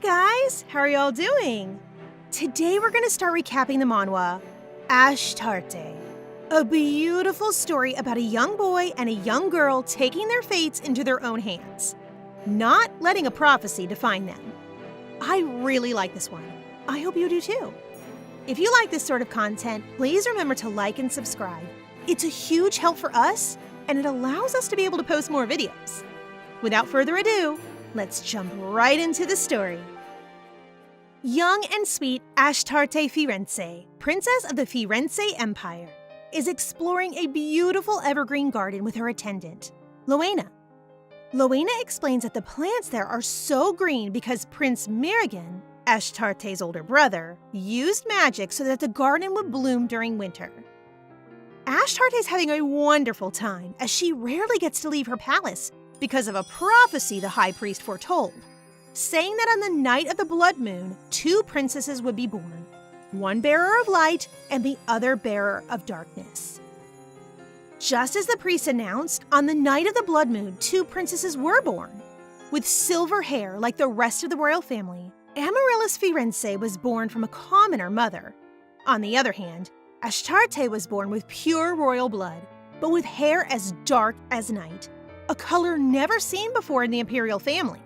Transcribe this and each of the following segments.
guys! How are y'all doing? Today we're going to start recapping the manhwa, Ashtarte. A beautiful story about a young boy and a young girl taking their fates into their own hands, not letting a prophecy define them. I really like this one. I hope you do too. If you like this sort of content, please remember to like and subscribe. It's a huge help for us, and it allows us to be able to post more videos. Without further ado, let's jump right into the story. Young and sweet Ashtarte Firenze, princess of the Firenze Empire, is exploring a beautiful evergreen garden with her attendant, Loena. Loena explains that the plants there are so green because Prince Mirigan, Ashtarte's older brother, used magic so that the garden would bloom during winter. Ashtarte is having a wonderful time as she rarely gets to leave her palace because of a prophecy the high priest foretold, saying that on the night of the blood moon, two princesses would be born, one bearer of light and the other bearer of darkness. Just as the priest announced, on the night of the blood moon, two princesses were born. With silver hair like the rest of the royal family, Amaryllis Firenze was born from a commoner mother. On the other hand, Ashtarte was born with pure royal blood, but with hair as dark as night, a color never seen before in the imperial family.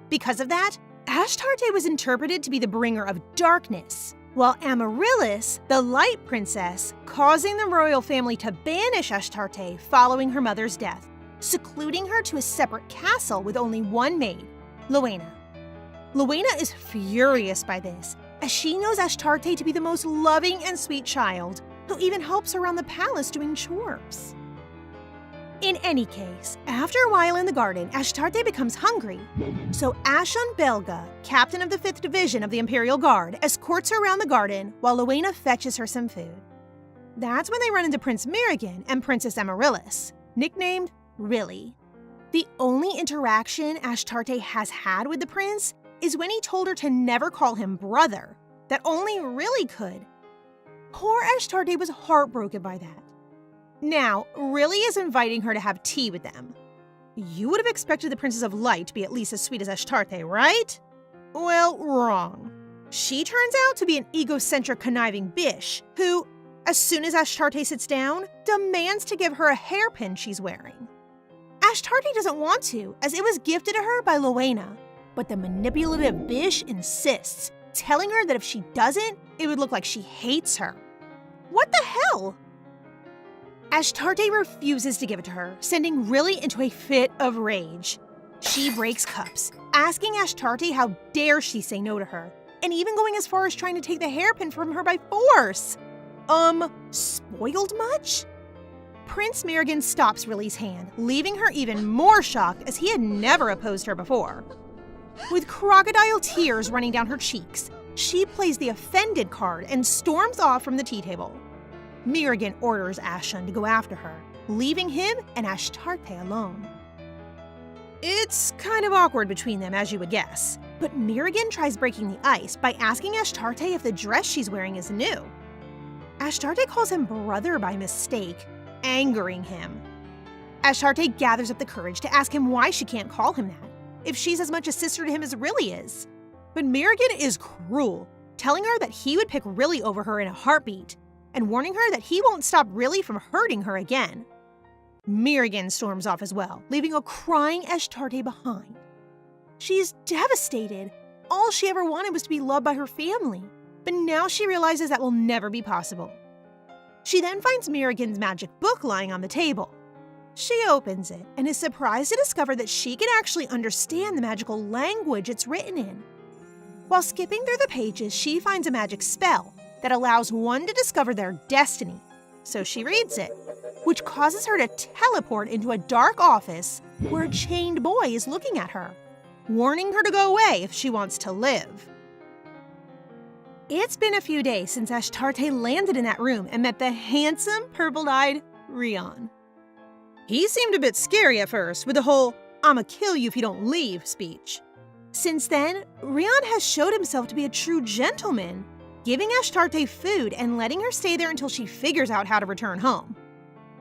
Because of that, Ashtarte was interpreted to be the bringer of darkness, while Amaryllis, the light princess, causing the royal family to banish Ashtarte following her mother's death, secluding her to a separate castle with only one maid, Loena. Loena is furious by this, as she knows Ashtarte to be the most loving and sweet child, who even helps around the palace doing chores. In any case, after a while in the garden, Ashtarte becomes hungry. So Ashun Belga, captain of the 5th Division of the Imperial Guard, escorts her around the garden while Loena fetches her some food. That's when they run into Prince Mirigan and Princess Amaryllis, nicknamed Rilly. The only interaction Ashtarte has had with the prince is when he told her to never call him brother, that only Rilly could. Poor Ashtarte was heartbroken by that. Now, Rilly is inviting her to have tea with them. You would have expected the Princess of Light to be at least as sweet as Ashtarte, right? Well, wrong. She turns out to be an egocentric, conniving bish who, as soon as Ashtarte sits down, demands to give her a hairpin she's wearing. Ashtarte doesn't want to, as it was gifted to her by Loena, but the manipulative bish insists, telling her that if she doesn't, it would look like she hates her. What the hell? Ashtarte refuses to give it to her, sending Rilly into a fit of rage. She breaks cups, asking Ashtarte how dare she say no to her, and even going as far as trying to take the hairpin from her by force. Spoiled much? Prince Mirigan stops Rilly's hand, leaving her even more shocked as he had never opposed her before. With crocodile tears running down her cheeks, she plays the offended card and storms off from the tea table. Mirigan orders Ashun to go after her, leaving him and Ashtarte alone. It's kind of awkward between them, as you would guess, but Mirigan tries breaking the ice by asking Ashtarte if the dress she's wearing is new. Ashtarte calls him brother by mistake, angering him. Ashtarte gathers up the courage to ask him why she can't call him that, if she's as much a sister to him as Rilly is. But Mirigan is cruel, telling her that he would pick Rilly over her in a heartbeat, and warning her that he won't stop Rilly from hurting her again. Mirigan storms off as well, leaving a crying Ashtarte behind. She's devastated. All she ever wanted was to be loved by her family, but now she realizes that will never be possible. She then finds Mirigan's magic book lying on the table. She opens it and is surprised to discover that she can actually understand the magical language it's written in. While skipping through the pages, she finds a magic spell that allows one to discover their destiny, so she reads it, which causes her to teleport into a dark office where a chained boy is looking at her, warning her to go away if she wants to live. It's been a few days since Ashtarte landed in that room and met the handsome, purple-eyed Rion. He seemed a bit scary at first with the whole "I'ma kill you if you don't leave" speech. Since then, Rion has showed himself to be a true gentleman, giving Ashtarte food and letting her stay there until she figures out how to return home.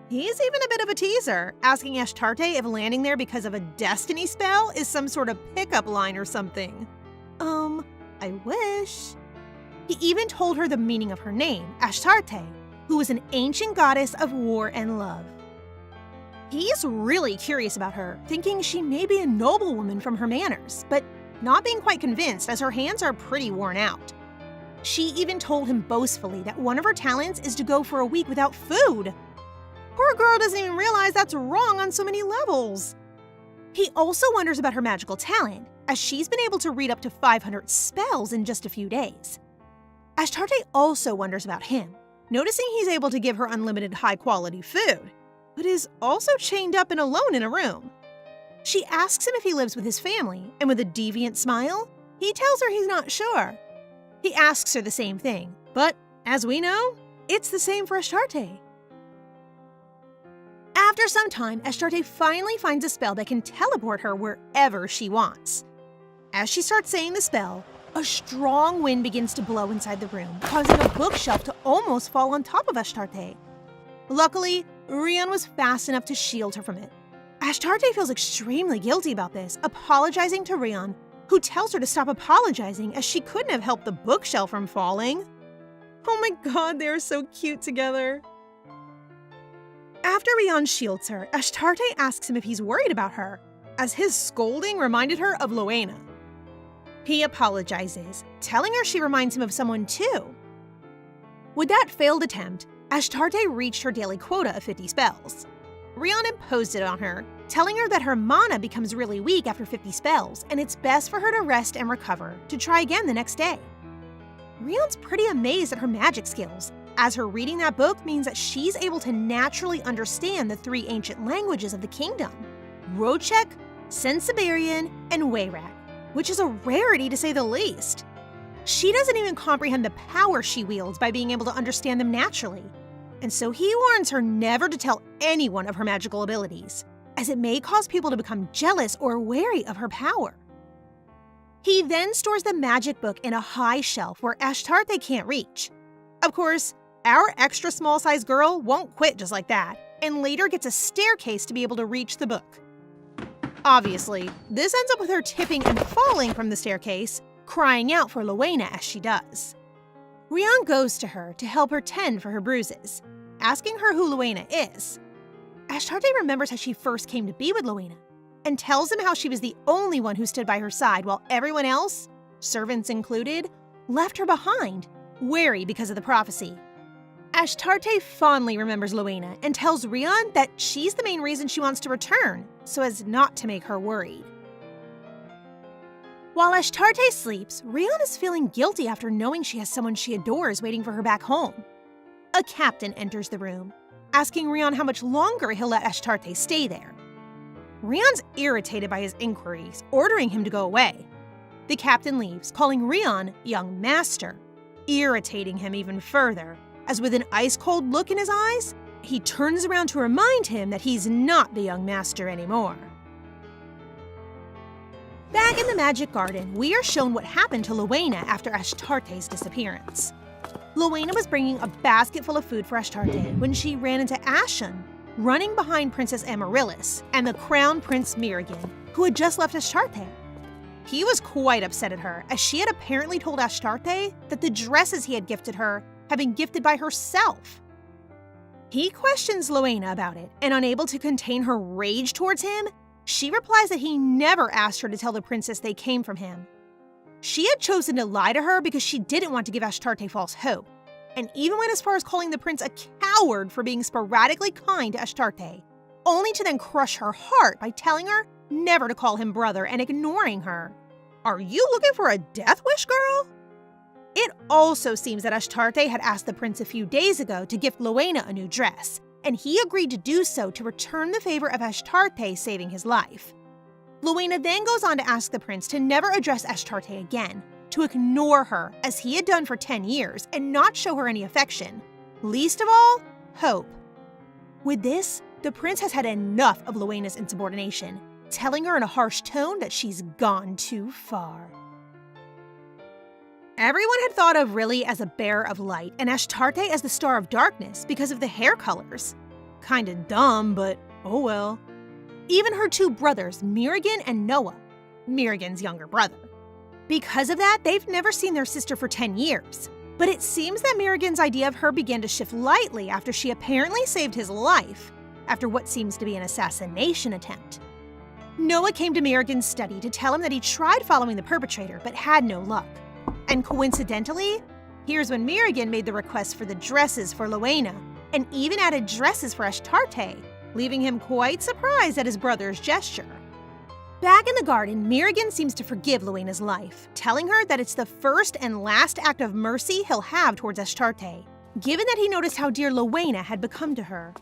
He's even a bit of a teaser, asking Ashtarte if landing there because of a destiny spell is some sort of pickup line or something. I wish. He even told her the meaning of her name, Ashtarte, who was an ancient goddess of war and love. He's really curious about her, thinking she may be a noblewoman from her manners, but not being quite convinced as her hands are pretty worn out. She even told him boastfully that one of her talents is to go for a week without food. Poor girl doesn't even realize that's wrong on so many levels. He also wonders about her magical talent, as she's been able to read up to 500 spells in just a few days. Ashtarte also wonders about him, noticing he's able to give her unlimited high-quality food, but is also chained up and alone in a room. She asks him if he lives with his family, and with a deviant smile, he tells her he's not sure. He asks her the same thing, but as we know, it's the same for Ashtarte. After some time, Ashtarte finally finds a spell that can teleport her wherever she wants. As she starts saying the spell, a strong wind begins to blow inside the room, causing a bookshelf to almost fall on top of Ashtarte. Luckily, Rion was fast enough to shield her from it. Ashtarte feels extremely guilty about this, apologizing to Rion, who tells her to stop apologizing as she couldn't have helped the bookshelf from falling. Oh my god, they are so cute together. After Rion shields her, Ashtarte asks him if he's worried about her, as his scolding reminded her of Loena. He apologizes, telling her she reminds him of someone too. With that failed attempt, Ashtarte reached her daily quota of 50 spells. Rion imposed it on her, telling her that her mana becomes really weak after 50 spells, and it's best for her to rest and recover to try again the next day. Rion's pretty amazed at her magic skills, as her reading that book means that she's able to naturally understand the 3 ancient languages of the kingdom: Rochek, Sensiberian, and Wayrak, which is a rarity to say the least. She doesn't even comprehend the power she wields by being able to understand them naturally, and so he warns her never to tell anyone of her magical abilities, as it may cause people to become jealous or wary of her power. He then stores the magic book in a high shelf where Ashtarte can't reach. Of course, our extra small-sized girl won't quit just like that, and later gets a staircase to be able to reach the book. Obviously, this ends up with her tipping and falling from the staircase, crying out for Loena as she does. Rion goes to her to help her tend for her bruises, asking her who Loena is. Ashtarte remembers how she first came to be with Loena, and tells him how she was the only one who stood by her side while everyone else, servants included, left her behind, wary because of the prophecy. Ashtarte fondly remembers Loena and tells Rion that she's the main reason she wants to return, so as not to make her worried. While Ashtarte sleeps, Rion is feeling guilty after knowing she has someone she adores waiting for her back home. A captain enters the room, asking Rion how much longer he'll let Ashtarte stay there. Rion's irritated by his inquiries, ordering him to go away. The captain leaves, calling Rion young master, irritating him even further, as with an ice-cold look in his eyes, he turns around to remind him that he's not the young master anymore. Back in the Magic Garden, we are shown what happened to Loena after Ashtarte's disappearance. Loena was bringing a basket full of food for Ashtarte when she ran into Ashen, running behind Princess Amaryllis and the Crown Prince Mirigan, who had just left Ashtarte. He was quite upset at her, as she had apparently told Ashtarte that the dresses he had gifted her had been gifted by herself. He questions Loena about it, and unable to contain her rage towards him, she replies that he never asked her to tell the princess they came from him. She had chosen to lie to her because she didn't want to give Ashtarte false hope, and even went as far as calling the prince a coward for being sporadically kind to Ashtarte, only to then crush her heart by telling her never to call him brother and ignoring her. Are you looking for a death wish, girl? It also seems that Ashtarte had asked the prince a few days ago to gift Loena a new dress, and he agreed to do so to return the favor of Ashtarte saving his life. Loena then goes on to ask the prince to never address Ashtarte again, to ignore her as he had done for 10 years and not show her any affection, least of all, hope. With this, the prince has had enough of Loena's insubordination, telling her in a harsh tone that she's gone too far. Everyone had thought of Riley as a bearer of light and Ashtarte as the star of darkness because of the hair colors. Kinda dumb, but oh well. Even her 2 brothers, Mirigan and Noah, Mirigan's younger brother, Because of that, they've never seen their sister for 10 years. But it seems that Mirigan's idea of her began to shift lightly after she apparently saved his life, after what seems to be an assassination attempt. Noah came to Mirigan's study to tell him that he tried following the perpetrator but had no luck. And coincidentally, here's when Mirigan made the request for the dresses for Luena, and even added dresses for Ashtarte, leaving him quite surprised at his brother's gesture. Back in the garden, Mirigan seems to forgive Luena's life, telling her that it's the first and last act of mercy he'll have towards Ashtarte, given that he noticed how dear Luena had become to her.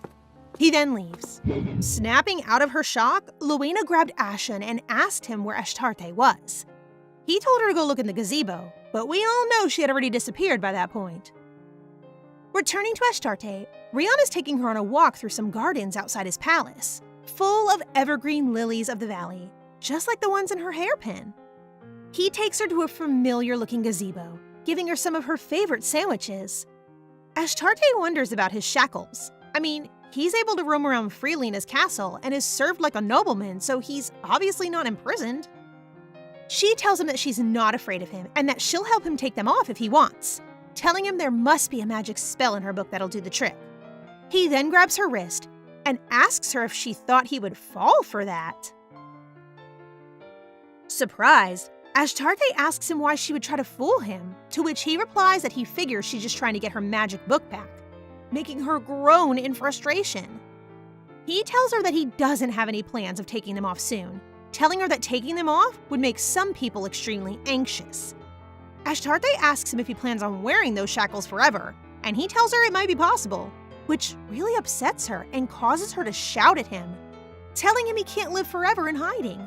He then leaves. Snapping out of her shock, Luena grabbed Ashen and asked him where Ashtarte was. He told her to go look in the gazebo, but we all know she had already disappeared by that point. Returning to Ashtarte, Rion is taking her on a walk through some gardens outside his palace, full of evergreen lilies of the valley, just like the ones in her hairpin. He takes her to a familiar-looking gazebo, giving her some of her favorite sandwiches. Ashtarte wonders about his shackles. I mean, he's able to roam around freely in his castle and is served like a nobleman, so he's obviously not imprisoned. She tells him that she's not afraid of him and that she'll help him take them off if he wants, telling him there must be a magic spell in her book that'll do the trick. He then grabs her wrist and asks her if she thought he would fall for that. Surprised, Ashtarte asks him why she would try to fool him, to which he replies that he figures she's just trying to get her magic book back, making her groan in frustration. He tells her that he doesn't have any plans of taking them off soon, telling her that taking them off would make some people extremely anxious. Ashtarte asks him if he plans on wearing those shackles forever, and he tells her it might be possible, which really upsets her and causes her to shout at him, telling him he can't live forever in hiding.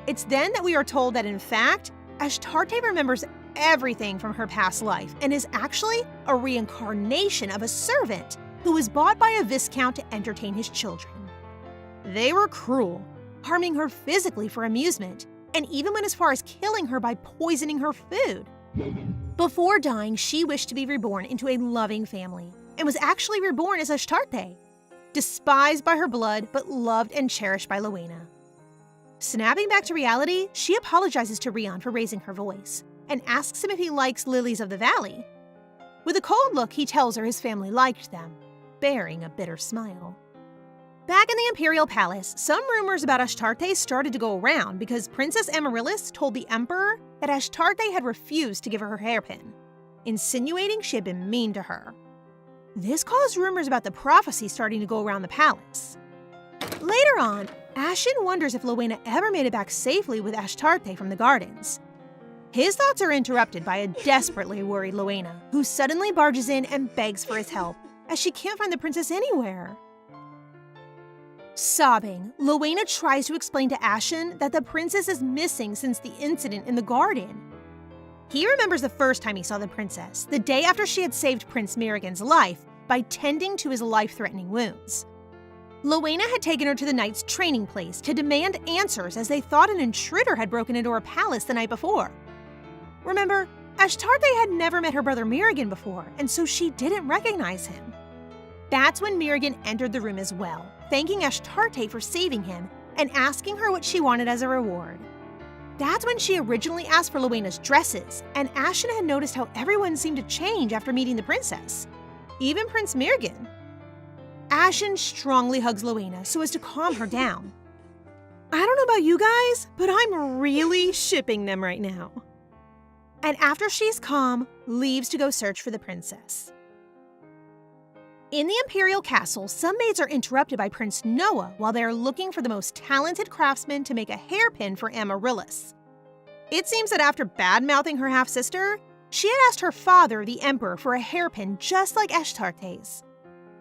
It's then that we are told that, in fact, Ashtarte remembers everything from her past life and is actually a reincarnation of a servant who was bought by a viscount to entertain his children. They were cruel, harming her physically for amusement, and even went as far as killing her by poisoning her food. Before dying, she wished to be reborn into a loving family, and was actually reborn as Ashtarte, despised by her blood but loved and cherished by Luena. Snapping back to reality, she apologizes to Rion for raising her voice, and asks him if he likes lilies of the valley. With a cold look, he tells her his family liked them, bearing a bitter smile. Back in the Imperial Palace, some rumors about Ashtarte started to go around because Princess Amaryllis told the Emperor that Ashtarte had refused to give her her hairpin, insinuating she had been mean to her. This caused rumors about the prophecy starting to go around the palace. Later on, Ashen wonders if Luena ever made it back safely with Ashtarte from the gardens. His thoughts are interrupted by a desperately worried Luena, who suddenly barges in and begs for his help, as she can't find the princess anywhere. Sobbing, Luena tries to explain to Ashen that the princess is missing since the incident in the garden. He remembers the first time he saw the princess, the day after she had saved Prince Mirigan's life by tending to his life-threatening wounds. Luena had taken her to the knight's training place to demand answers as they thought an intruder had broken into her palace the night before. Remember, Ashtarte had never met her brother Mirigan before, and so she didn't recognize him. That's when Mirigan entered the room as well, thanking Ashtarte for saving him and asking her what she wanted as a reward. That's when she originally asked for Luena's dresses, and Ashen had noticed how everyone seemed to change after meeting the princess, even Prince Mirigan. Ashen strongly hugs Luena so as to calm her down. I don't know about you guys, but I'm really shipping them right now. And after she's calm, leaves to go search for the princess. In the Imperial Castle, some maids are interrupted by Prince Noah while they are looking for the most talented craftsman to make a hairpin for Amaryllis. It seems that after bad-mouthing her half-sister, she had asked her father, the Emperor, for a hairpin just like Ashtarte's.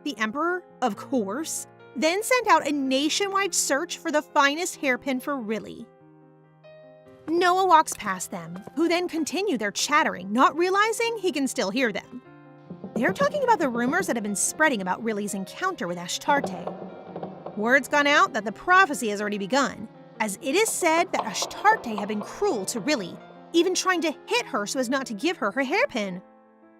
The Emperor, of course, then sent out a nationwide search for the finest hairpin for Riley. Noah walks past them, who then continue their chattering, not realizing he can still hear them. They're talking about the rumors that have been spreading about Riley's encounter with Ashtarte. Word's gone out that the prophecy has already begun, as it is said that Ashtarte had been cruel to Riley, even trying to hit her so as not to give her her hairpin.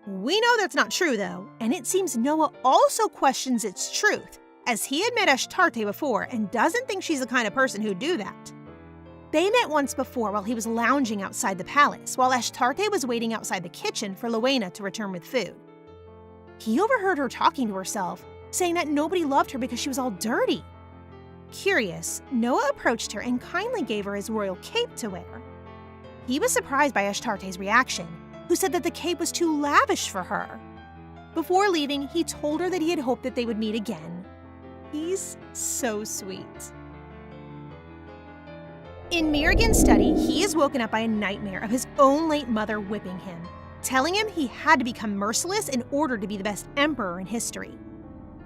We know that's not true, though, and it seems Noah also questions its truth, as he had met Ashtarte before and doesn't think she's the kind of person who'd do that. They met once before while he was lounging outside the palace, while Ashtarte was waiting outside the kitchen for Luena to return with food. He overheard her talking to herself, saying that nobody loved her because she was all dirty. Curious, Noah approached her and kindly gave her his royal cape to wear. He was surprised by Ashtarte's reaction, who said that the cape was too lavish for her. Before leaving, he told her that he had hoped that they would meet again. He's so sweet. In Mirigan's study, he is woken up by a nightmare of his own late mother whipping him, telling him he had to become merciless in order to be the best emperor in history.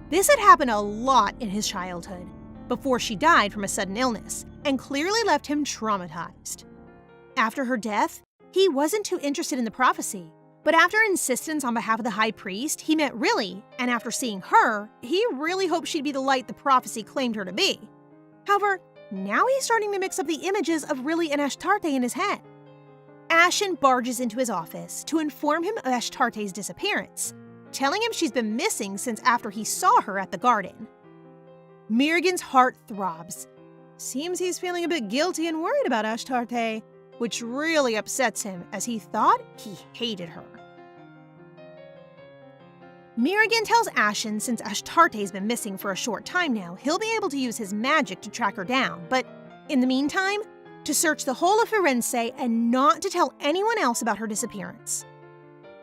This had happened a lot in his childhood, before she died from a sudden illness, and clearly left him traumatized. After her death, he wasn't too interested in the prophecy, but after insistence on behalf of the high priest, he met Riley, and after seeing her, he really hoped she'd be the light the prophecy claimed her to be. However, now he's starting to mix up the images of Riley and Ashtarte in his head. Ashen barges into his office to inform him of Ashtarte's disappearance, telling him she's been missing since after he saw her at the garden. Mirigan's heart throbs. Seems he's feeling a bit guilty and worried about Ashtarte, which really upsets him as he thought he hated her. Mirigan tells Ashen since Ashtarte's been missing for a short time now, he'll be able to use his magic to track her down, but in the meantime, to search the whole of Firenze and not to tell anyone else about her disappearance.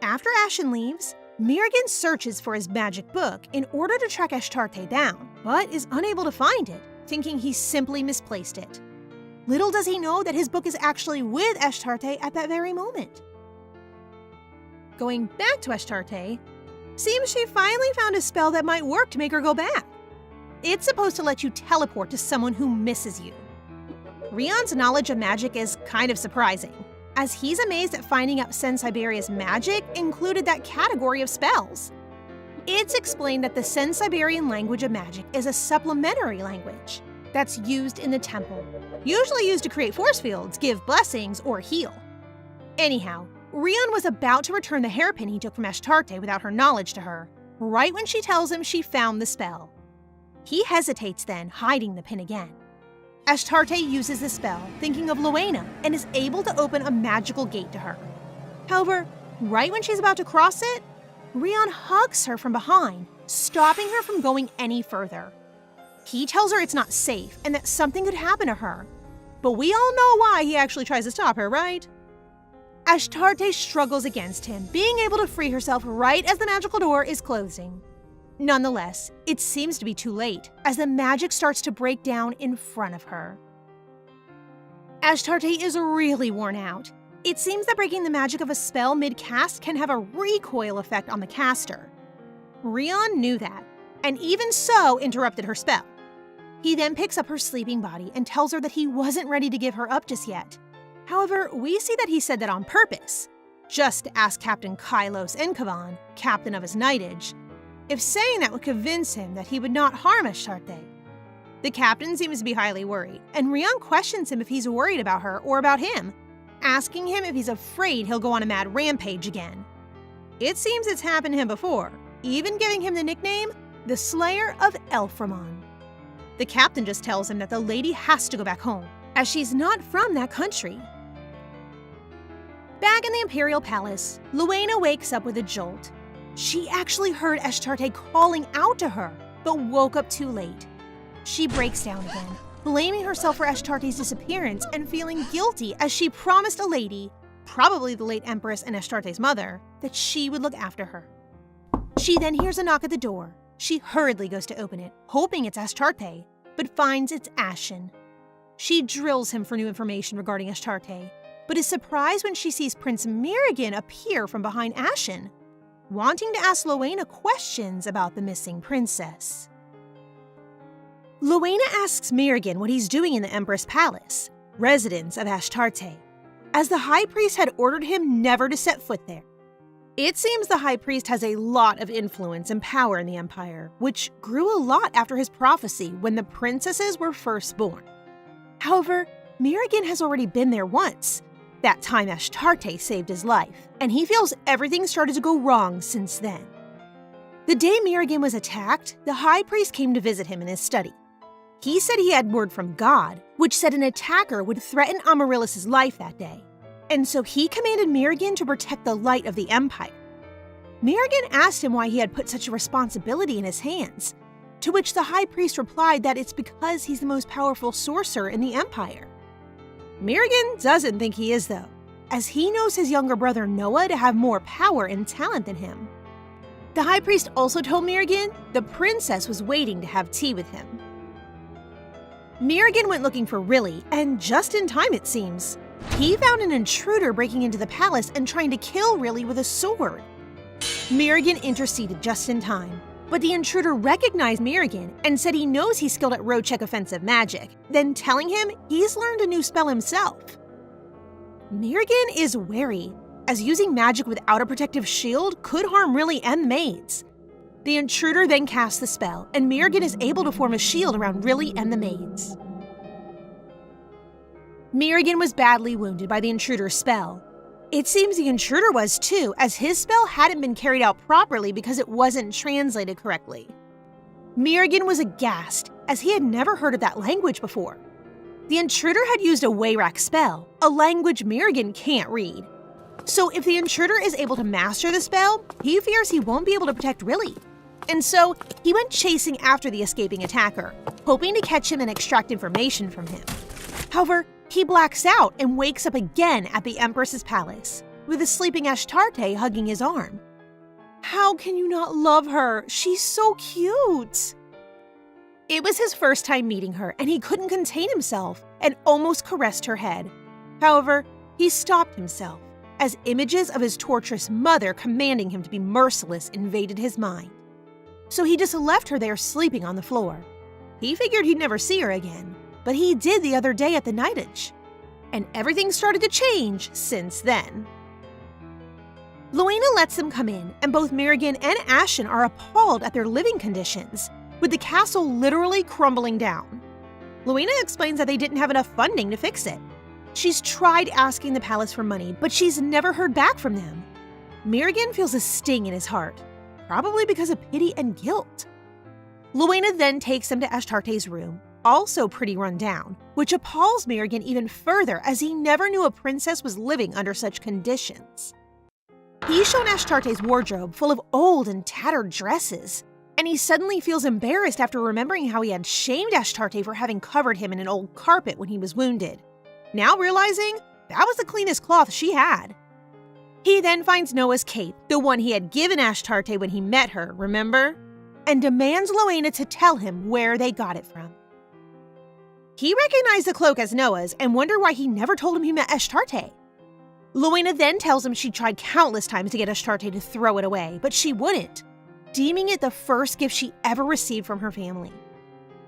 After Ashen leaves, Mirigan searches for his magic book in order to track Ashtarte down, but is unable to find it, thinking he simply misplaced it. Little does he know that his book is actually with Ashtarte at that very moment. Going back to Ashtarte, seems she finally found a spell that might work to make her go back. It's supposed to let you teleport to someone who misses you. Rion's knowledge of magic is kind of surprising, as he's amazed at finding out Sen Siberia's magic included that category of spells. It's explained that the Sen Siberian language of magic is a supplementary language that's used in the temple, usually used to create force fields, give blessings, or heal. Anyhow, Rion was about to return the hairpin he took from Ashtarte without her knowledge to her, right when she tells him she found the spell. He hesitates then, hiding the pin again. Ashtarte uses the spell, thinking of Luena, and is able to open a magical gate to her. However, right when she's about to cross it, Rion hugs her from behind, stopping her from going any further. He tells her it's not safe and that something could happen to her. But we all know why he actually tries to stop her, right? Ashtarte struggles against him, being able to free herself right as the magical door is closing. Nonetheless, it seems to be too late, as the magic starts to break down in front of her. Ashtarte is really worn out. It seems that breaking the magic of a spell mid-cast can have a recoil effect on the caster. Rion knew that, and even so interrupted her spell. He then picks up her sleeping body and tells her that he wasn't ready to give her up just yet. However, we see that he said that on purpose, just to ask Captain Kylos Enkavan, captain of his knightage, if saying that would convince him that he would not harm Ashtarte. The captain seems to be highly worried, and Rion questions him if he's worried about her or about him, asking him if he's afraid he'll go on a mad rampage again. It seems it's happened to him before, even giving him the nickname, the Slayer of Elframon. The captain just tells him that the lady has to go back home, as she's not from that country. Back in the Imperial Palace, Luena wakes up with a jolt. She actually heard Ashtarte calling out to her, but woke up too late. She breaks down again, blaming herself for Ashtarte's disappearance and feeling guilty as she promised a lady, probably the late Empress and Ashtarte's mother, that she would look after her. She then hears a knock at the door. She hurriedly goes to open it, hoping it's Ashtarte, but finds it's Ashen. She drills him for new information regarding Ashtarte, but is surprised when she sees Prince Mirigan appear from behind Ashen, wanting to ask Luena questions about the missing princess. Luena asks Mirigan what he's doing in the Empress Palace, residence of Ashtarte, as the High Priest had ordered him never to set foot there. It seems the High Priest has a lot of influence and power in the Empire, which grew a lot after his prophecy when the princesses were first born. However, Mirigan has already been there once. That time Ashtarte saved his life, and he feels everything started to go wrong since then. The day Mirigan was attacked, the High Priest came to visit him in his study. He said he had word from God, which said an attacker would threaten Amaryllis' life that day, and so he commanded Merrigan to protect the light of the Empire. Merrigan asked him why he had put such a responsibility in his hands, to which the High Priest replied that it's because he's the most powerful sorcerer in the Empire. Merrigan doesn't think he is, though, as he knows his younger brother Noah to have more power and talent than him. The High Priest also told Merrigan the princess was waiting to have tea with him. Merrigan went looking for Riley, and just in time it seems. He found an intruder breaking into the palace and trying to kill Riley with a sword. Merrigan interceded just in time, but the intruder recognized Merrigan and said he knows he's skilled at road check offensive magic, then telling him he's learned a new spell himself. Merrigan is wary, as using magic without a protective shield could harm Riley and the maids. The intruder then casts the spell, and Merrigan is able to form a shield around Riley and the maids. Merrigan was badly wounded by the intruder's spell. It seems the intruder was too, as his spell hadn't been carried out properly because it wasn't translated correctly. Merrigan was aghast, as he had never heard of that language before. The intruder had used a Wayrak spell, a language Merrigan can't read. So if the intruder is able to master the spell, he fears he won't be able to protect Riley. And so he went chasing after the escaping attacker, hoping to catch him and extract information from him. However, he blacks out and wakes up again at the Empress's palace, with the sleeping Ashtarte hugging his arm. How can you not love her? She's so cute! It was his first time meeting her, and he couldn't contain himself and almost caressed her head. However, he stopped himself, as images of his torturous mother commanding him to be merciless invaded his mind. So he just left her there sleeping on the floor. He figured he'd never see her again, but he did the other day at the Nightage. And everything started to change since then. Luena lets them come in, and both Merrigan and Ashen are appalled at their living conditions, with the castle literally crumbling down. Luena explains that they didn't have enough funding to fix it. She's tried asking the palace for money, but she's never heard back from them. Merrigan feels a sting in his heart, probably because of pity and guilt. Luena then takes them to Ashtarte's room, also pretty run down, which appalls Merrigan even further as he never knew a princess was living under such conditions. He's shown Ashtarte's wardrobe full of old and tattered dresses, and he suddenly feels embarrassed after remembering how he had shamed Ashtarte for having covered him in an old carpet when he was wounded, now realizing that was the cleanest cloth she had. He then finds Noah's cape, the one he had given Ashtarte when he met her, remember? And demands Luena to tell him where they got it from. He recognized the cloak as Noah's and wondered why he never told him he met Ashtarte. Luena then tells him she tried countless times to get Ashtarte to throw it away, but she wouldn't, deeming it the first gift she ever received from her family.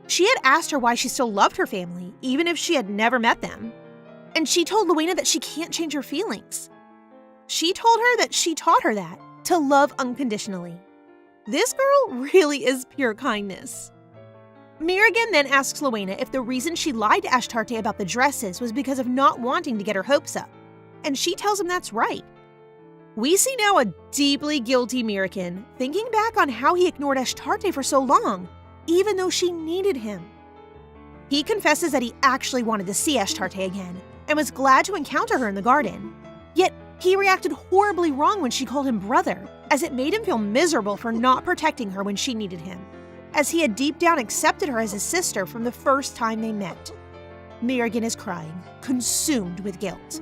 She had asked her why she still loved her family, even if she had never met them. And she told Luena that she can't change her feelings. She told her that she taught her that, to love unconditionally. This girl really is pure kindness. Merrigan then asks Luena if the reason she lied to Ashtarte about the dresses was because of not wanting to get her hopes up, and she tells him that's right. We see now a deeply guilty Merrigan thinking back on how he ignored Ashtarte for so long, even though she needed him. He confesses that he actually wanted to see Ashtarte again and was glad to encounter her in the garden. Yet he reacted horribly wrong when she called him brother, as it made him feel miserable for not protecting her when she needed him, as he had deep down accepted her as his sister from the first time they met. Merrigan is crying, consumed with guilt.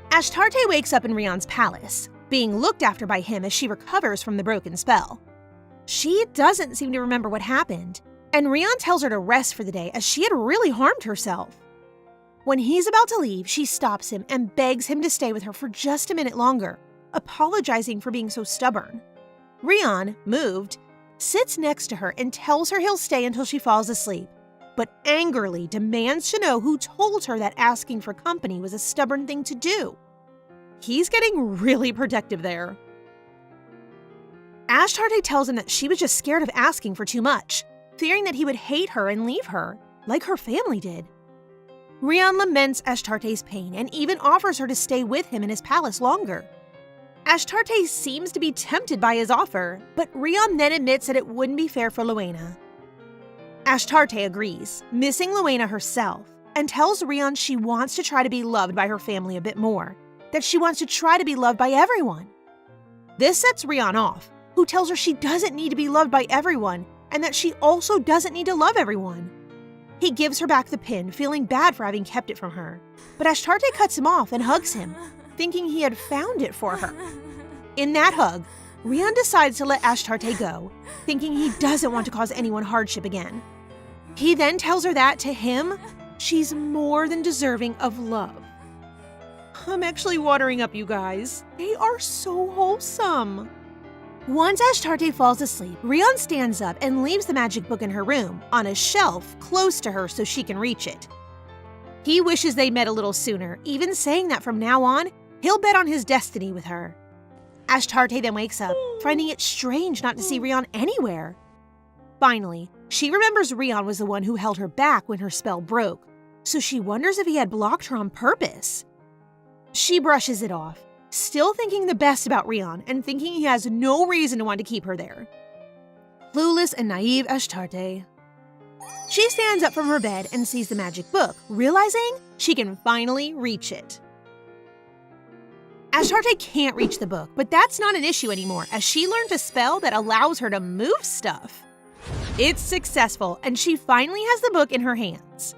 Ashtarte wakes up in Rion's palace, being looked after by him as she recovers from the broken spell. She doesn't seem to remember what happened, and Rion tells her to rest for the day as she had really harmed herself. When he's about to leave, she stops him and begs him to stay with her for just a minute longer, apologizing for being so stubborn. Rion, moved, sits next to her and tells her he'll stay until she falls asleep, but angrily demands to know who told her that asking for company was a stubborn thing to do. He's getting really protective there. Ashtarte tells him that she was just scared of asking for too much, fearing that he would hate her and leave her, like her family did. Rion laments Ashtarte's pain and even offers her to stay with him in his palace longer. Ashtarte seems to be tempted by his offer, but Rion then admits that it wouldn't be fair for Luena. Ashtarte agrees, missing Luena herself, and tells Rion she wants to try to be loved by her family a bit more, that she wants to try to be loved by everyone. This sets Rion off, who tells her she doesn't need to be loved by everyone and that she also doesn't need to love everyone. He gives her back the pin, feeling bad for having kept it from her, but Ashtarte cuts him off and hugs him, thinking he had found it for her. In that hug, Rion decides to let Ashtarte go, thinking he doesn't want to cause anyone hardship again. He then tells her that, to him, she's more than deserving of love. I'm actually watering up, you guys. They are so wholesome. Once Ashtarte falls asleep, Rion stands up and leaves the magic book in her room, on a shelf close to her so she can reach it. He wishes they met a little sooner, even saying that from now on, he'll bet on his destiny with her. Ashtarte then wakes up, finding it strange not to see Rion anywhere. Finally, she remembers Rion was the one who held her back when her spell broke, so she wonders if he had blocked her on purpose. She brushes it off, still thinking the best about Rion and thinking he has no reason to want to keep her there. Clueless and naive Ashtarte. She stands up from her bed and sees the magic book, realizing she can finally reach it. Ashtarte can't reach the book, but that's not an issue anymore, as she learned a spell that allows her to move stuff. It's successful, and she finally has the book in her hands.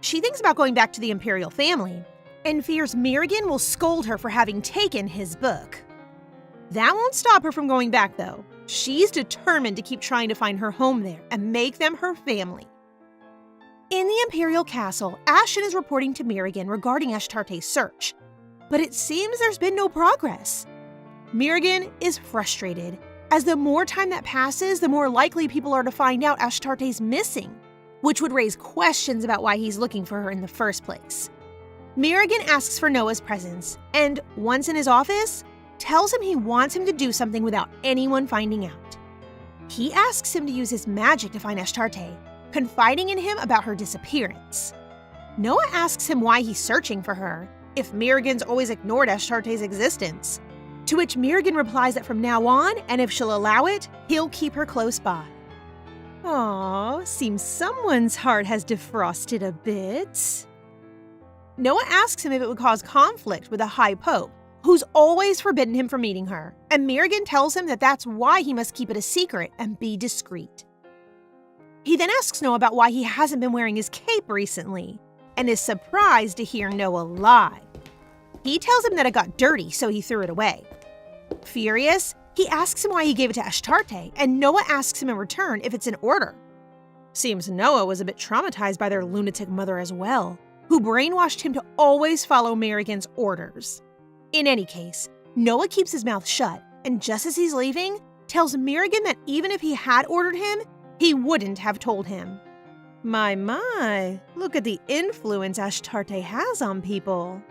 She thinks about going back to the Imperial family, and fears Merrigan will scold her for having taken his book. That won't stop her from going back, though. She's determined to keep trying to find her home there and make them her family. In the Imperial Castle, Ashen is reporting to Merrigan regarding Ashtarte's search, but it seems there's been no progress. Merrigan is frustrated, as the more time that passes, the more likely people are to find out Ashtarte's missing, which would raise questions about why he's looking for her in the first place. Merrigan asks for Noah's presence, and once in his office, tells him he wants him to do something without anyone finding out. He asks him to use his magic to find Ashtarte, confiding in him about her disappearance. Noah asks him why he's searching for her, if Merrigan's always ignored Ashtarte's existence, to which Merrigan replies that from now on, and if she'll allow it, he'll keep her close by. Aww, seems someone's heart has defrosted a bit. Noah asks him if it would cause conflict with the High Pope, who's always forbidden him from meeting her, and Merrigan tells him that that's why he must keep it a secret and be discreet. He then asks Noah about why he hasn't been wearing his cape recently, and is surprised to hear Noah lie. He tells him that it got dirty, so he threw it away. Furious, he asks him why he gave it to Ashtarte, and Noah asks him in return if it's in order. Seems Noah was a bit traumatized by their lunatic mother as well, who brainwashed him to always follow Merrigan's orders. In any case, Noah keeps his mouth shut, and just as he's leaving, tells Merrigan that even if he had ordered him, he wouldn't have told him. My, look at the influence Ashtarte has on people.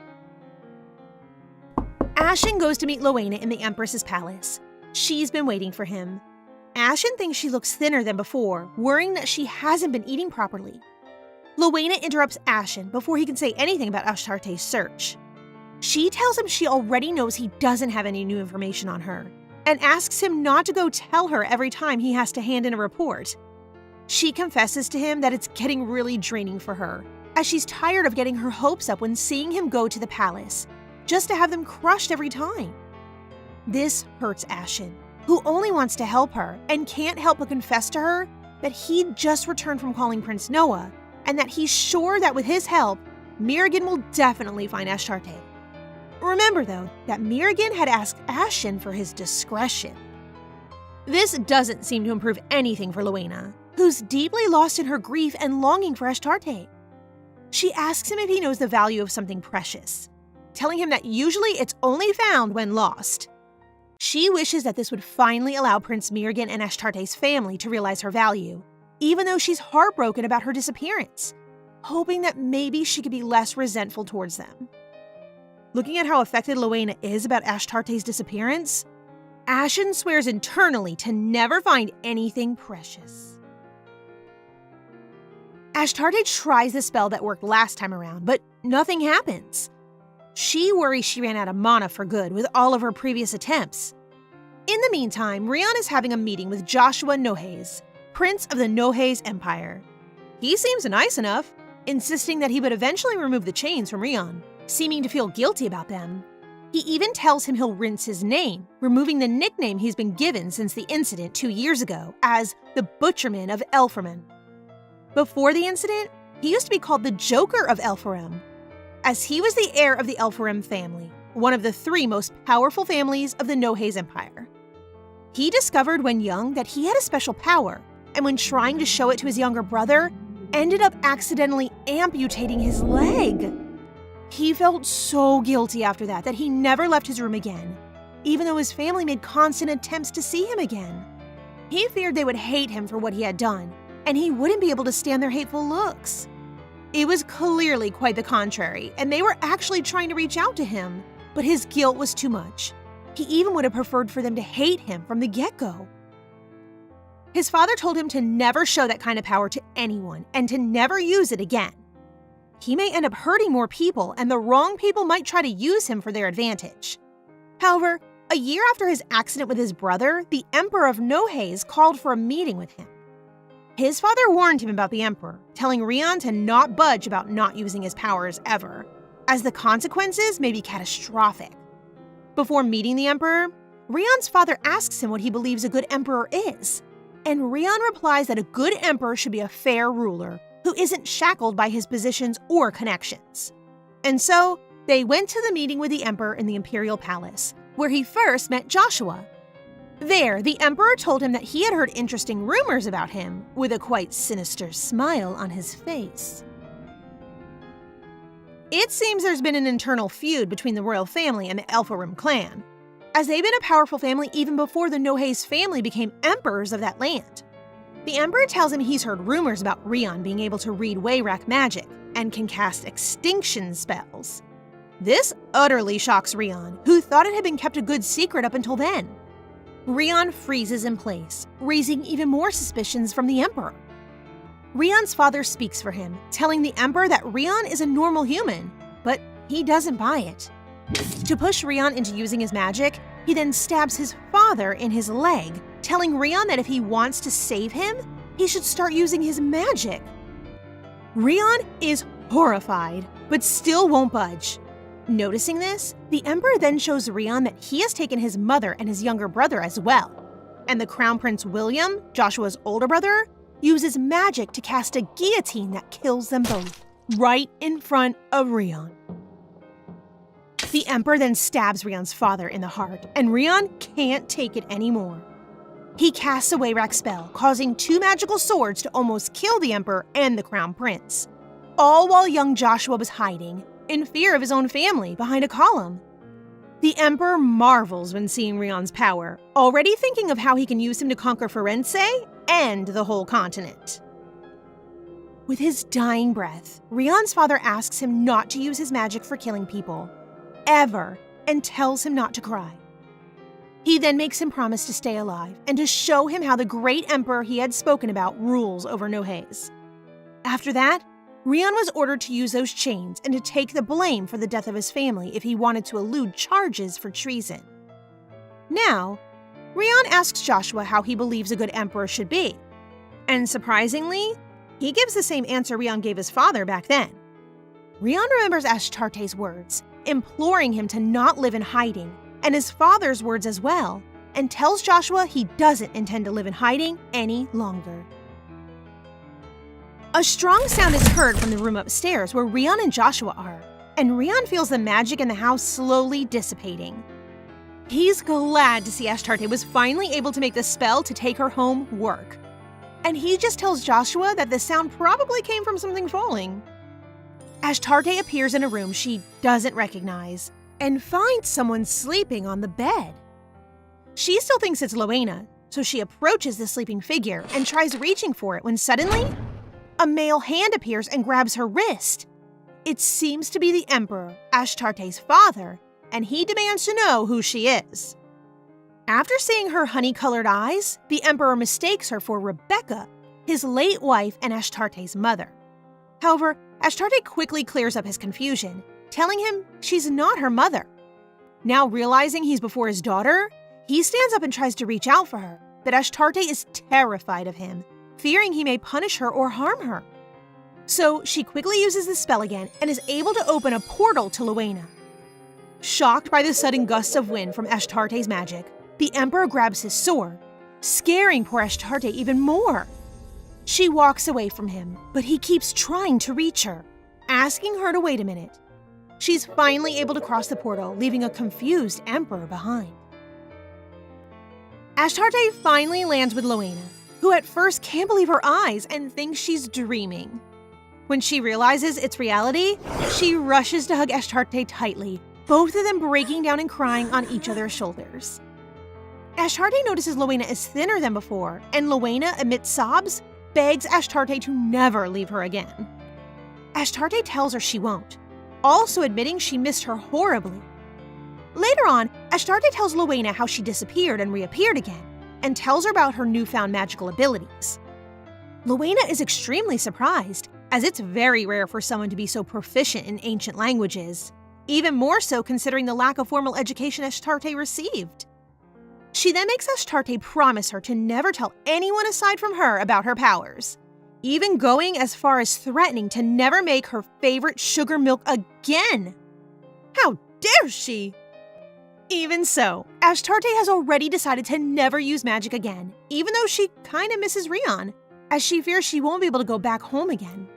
Ashen goes to meet Luena in the Empress's palace. She's been waiting for him. Ashen thinks she looks thinner than before, worrying that she hasn't been eating properly. Luena interrupts Ashen before he can say anything about Ashtarte's search. She tells him she already knows he doesn't have any new information on her, and asks him not to go tell her every time he has to hand in a report. She confesses to him that it's getting really draining for her, as she's tired of getting her hopes up when seeing him go to the palace, just to have them crushed every time. This hurts Ashen, who only wants to help her and can't help but confess to her that he'd just returned from calling Prince Noah, and that he's sure that with his help, Merrigan will definitely find Ashtarte. Remember, though, that Merrigan had asked Ashen for his discretion. This doesn't seem to improve anything for Luena, who's deeply lost in her grief and longing for Ashtarte. She asks him if he knows the value of something precious, telling him that usually it's only found when lost. She wishes that this would finally allow Prince Merrigan and Ashtarte's family to realize her value, even though she's heartbroken about her disappearance, hoping that maybe she could be less resentful towards them. Looking at how affected Luena is about Ashtarte's disappearance, Ashen swears internally to never find anything precious. Ashtarte tries the spell that worked last time around, but nothing happens. She worries she ran out of mana for good with all of her previous attempts. In the meantime, Rion is having a meeting with Joshua Nohays, Prince of the Nohays Empire, He seems nice enough, insisting that he would eventually remove the chains from Rion, seeming to feel guilty about them. He even tells him he'll rinse his name, removing the nickname he's been given since the incident 2 years ago as the Butcherman of Elferman. Before the incident, he used to be called the Joker of Elferem, as he was the heir of the Elferem family, one of the 3 most powerful families of the Nohay's Empire. He discovered when young that he had a special power, and when trying to show it to his younger brother, ended up accidentally amputating his leg. He felt so guilty after that he never left his room again, even though his family made constant attempts to see him again. He feared they would hate him for what he had done, and he wouldn't be able to stand their hateful looks. It was clearly quite the contrary, and they were actually trying to reach out to him, but his guilt was too much. He even would have preferred for them to hate him from the get-go. His father told him to never show that kind of power to anyone and to never use it again. He may end up hurting more people, and the wrong people might try to use him for their advantage. However, a year after his accident with his brother, the Emperor of Nohay's called for a meeting with him. His father warned him about the Emperor, telling Rion to not budge about not using his powers ever, as the consequences may be catastrophic. Before meeting the Emperor, Rion's father asks him what he believes a good emperor is, and Rion replies that a good emperor should be a fair ruler who isn't shackled by his positions or connections. And so, they went to the meeting with the Emperor in the Imperial Palace, where he first met Joshua. There, the Emperor told him that he had heard interesting rumors about him, with a quite sinister smile on his face. It seems there's been an internal feud between the royal family and the Elferim clan, as they've been a powerful family even before the Nohay's family became emperors of that land. The Emperor tells him he's heard rumors about Rion being able to read Wayrak magic and can cast extinction spells. This utterly shocks Rion, who thought it had been kept a good secret up until then. Rion freezes in place, raising even more suspicions from the Emperor. Rion's father speaks for him, telling the Emperor that Rion is a normal human, but he doesn't buy it. To push Rion into using his magic, he then stabs his father in his leg, telling Rion that if he wants to save him, he should start using his magic. Rion is horrified, but still won't budge. Noticing this, the Emperor then shows Rion that he has taken his mother and his younger brother as well, and the Crown Prince William, Joshua's older brother, uses magic to cast a guillotine that kills them both, right in front of Rion. The Emperor then stabs Rion's father in the heart, and Rion can't take it anymore. He casts a Wayrak spell, causing 2 magical swords to almost kill the Emperor and the Crown Prince, all while young Joshua was hiding, in fear of his own family, behind a column. The Emperor marvels when seeing Rion's power, already thinking of how he can use him to conquer Firenze and the whole continent. With his dying breath, Rion's father asks him not to use his magic for killing people, ever, and tells him not to cry. He then makes him promise to stay alive and to show him how the great emperor he had spoken about rules over Nohay's. After that, Rion was ordered to use those chains and to take the blame for the death of his family if he wanted to elude charges for treason. Now, Rion asks Joshua how he believes a good emperor should be. And surprisingly, he gives the same answer Rion gave his father back then. Rion remembers Ashtarte's words, imploring him to not live in hiding, and his father's words as well, and tells Joshua he doesn't intend to live in hiding any longer. A strong sound is heard from the room upstairs where Rion and Joshua are, and Rion feels the magic in the house slowly dissipating. He's glad to see Ashtarte was finally able to make the spell to take her home work. And he just tells Joshua that the sound probably came from something falling. Ashtarte appears in a room she doesn't recognize and finds someone sleeping on the bed. She still thinks it's Loena, so she approaches the sleeping figure and tries reaching for it when suddenly, a male hand appears and grabs her wrist. It seems to be the Emperor, Ashtarte's father, and he demands to know who she is. After seeing her honey-colored eyes, the Emperor mistakes her for Rebecca, his late wife and Ashtarte's mother. However, Ashtarte quickly clears up his confusion, telling him she's not her mother. Now realizing he's before his daughter, he stands up and tries to reach out for her, but Ashtarte is terrified of him, fearing he may punish her or harm her. So she quickly uses the spell again and is able to open a portal to Luena. Shocked by the sudden gusts of wind from Ashtarte's magic, the Emperor grabs his sword, scaring poor Ashtarte even more. She walks away from him, but he keeps trying to reach her, asking her to wait a minute. She's finally able to cross the portal, leaving a confused Emperor behind. Ashtarte finally lands with Luena, who at first can't believe her eyes and thinks she's dreaming. When she realizes it's reality, she rushes to hug Ashtarte tightly, both of them breaking down and crying on each other's shoulders. Ashtarte notices Luena is thinner than before, and Luena, amidst sobs, begs Ashtarte to never leave her again. Ashtarte tells her she won't, also admitting she missed her horribly. Later on, Ashtarte tells Luena how she disappeared and reappeared again, and tells her about her newfound magical abilities. Luena is extremely surprised, as it's very rare for someone to be so proficient in ancient languages, even more so considering the lack of formal education Ashtarte received. She then makes Ashtarte promise her to never tell anyone aside from her about her powers, even going as far as threatening to never make her favorite sugar milk again. How dare she! Even so, Ashtarte has already decided to never use magic again, even though she kinda misses Rion, as she fears she won't be able to go back home again.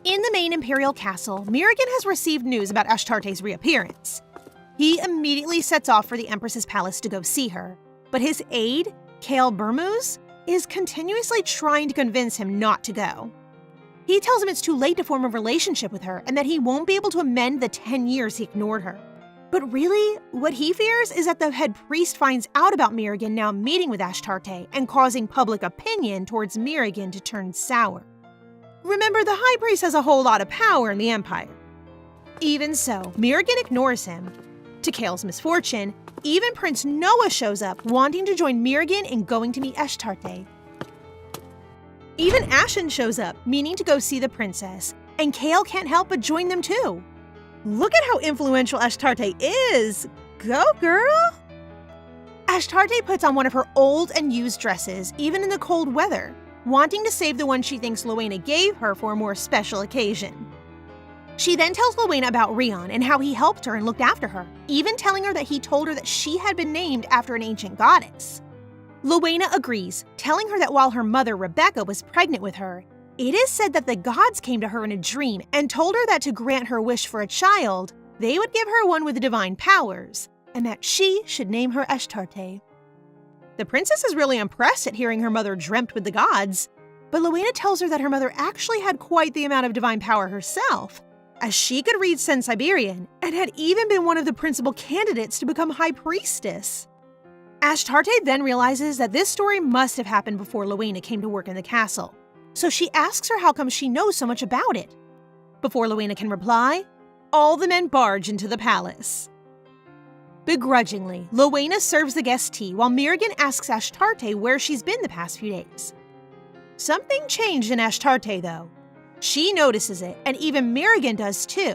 In the main Imperial Castle, Mirigan has received news about Ashtarte's reappearance. He immediately sets off for the Empress's palace to go see her, but his aide, Kale Burmuz, is continuously trying to convince him not to go. He tells him it's too late to form a relationship with her and that he won't be able to amend the 10 years he ignored her. But really, what he fears is that the head priest finds out about Mirigan now meeting with Ashtarte and causing public opinion towards Mirigan to turn sour. Remember, the high priest has a whole lot of power in the Empire. Even so, Mirigan ignores him. To Kale's misfortune, even Prince Noah shows up, wanting to join Mirigan in going to meet Ashtarte. Even Ashen shows up, meaning to go see the princess, and Kale can't help but join them too. Look at how influential Ashtarte is! Go, girl! Ashtarte puts on one of her old and used dresses, even in the cold weather, wanting to save the one she thinks Luena gave her for a more special occasion. She then tells Luena about Rion and how he helped her and looked after her, even telling her that he told her that she had been named after an ancient goddess. Luena agrees, telling her that while her mother Rebecca was pregnant with her, it is said that the gods came to her in a dream and told her that to grant her wish for a child, they would give her one with divine powers, and that she should name her Ashtarte. The princess is really impressed at hearing her mother dreamt with the gods, but Luena tells her that her mother actually had quite the amount of divine power herself, as she could read Siberian and had even been one of the principal candidates to become High Priestess. Ashtarte then realizes that this story must have happened before Luena came to work in the castle, so she asks her how come she knows so much about it. Before Luena can reply, all the men barge into the palace. Begrudgingly, Luena serves the guests tea while Mirigan asks Ashtarte where she's been the past few days. Something changed in Ashtarte, though. She notices it, and even Mirigan does too.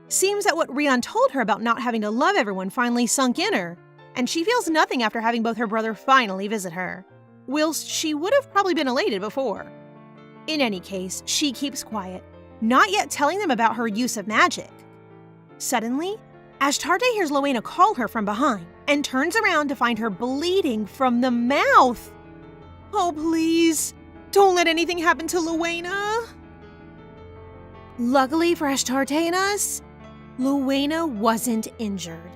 Seems that what Rion told her about not having to love everyone finally sunk in her, and she feels nothing after having both her brother finally visit her, whilst she would have probably been elated before. In any case, she keeps quiet, not yet telling them about her use of magic. Suddenly, Ashtarte hears Luena call her from behind and turns around to find her bleeding from the mouth. Oh, please, don't let anything happen to Luena. Luckily for Ashtarte and us, Luena wasn't injured.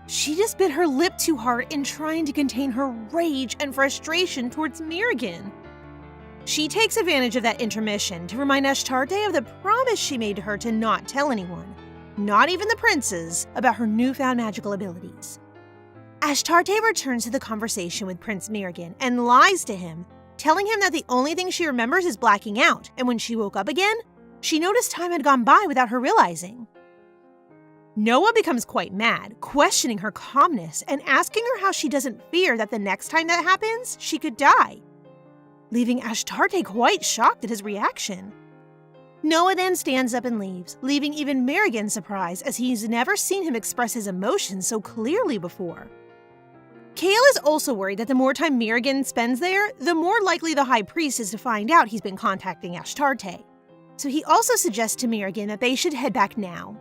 She just bit her lip too hard in trying to contain her rage and frustration towards Mirigan. She takes advantage of that intermission to remind Ashtarte of the promise she made to her to not tell anyone, not even the princes, about her newfound magical abilities. Ashtarte returns to the conversation with Prince Mirigan and lies to him, telling him that the only thing she remembers is blacking out, and when she woke up again, she noticed time had gone by without her realizing. Noah becomes quite mad, questioning her calmness and asking her how she doesn't fear that the next time that happens, she could die, leaving Ashtarte quite shocked at his reaction. Noah then stands up and leaves, leaving even Mirigan surprised as he's never seen him express his emotions so clearly before. Kale is also worried that the more time Mirigan spends there, the more likely the High Priest is to find out he's been contacting Ashtarte. So he also suggests to Mirigan that they should head back now.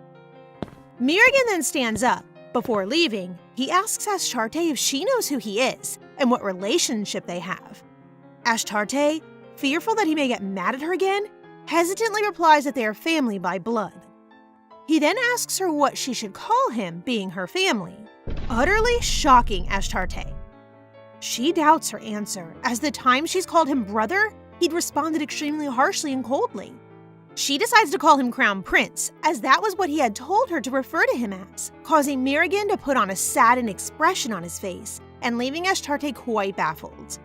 Mirigan then stands up. Before leaving, he asks Ashtarte if she knows who he is and what relationship they have. Ashtarte, fearful that he may get mad at her again, hesitantly replies that they are family by blood. He then asks her what she should call him, being her family, utterly shocking Ashtarte. She doubts her answer, as the time she's called him brother, he'd responded extremely harshly and coldly. She decides to call him Crown Prince, as that was what he had told her to refer to him as, causing Mirigan to put on a saddened expression on his face and leaving Ashtarte quite baffled.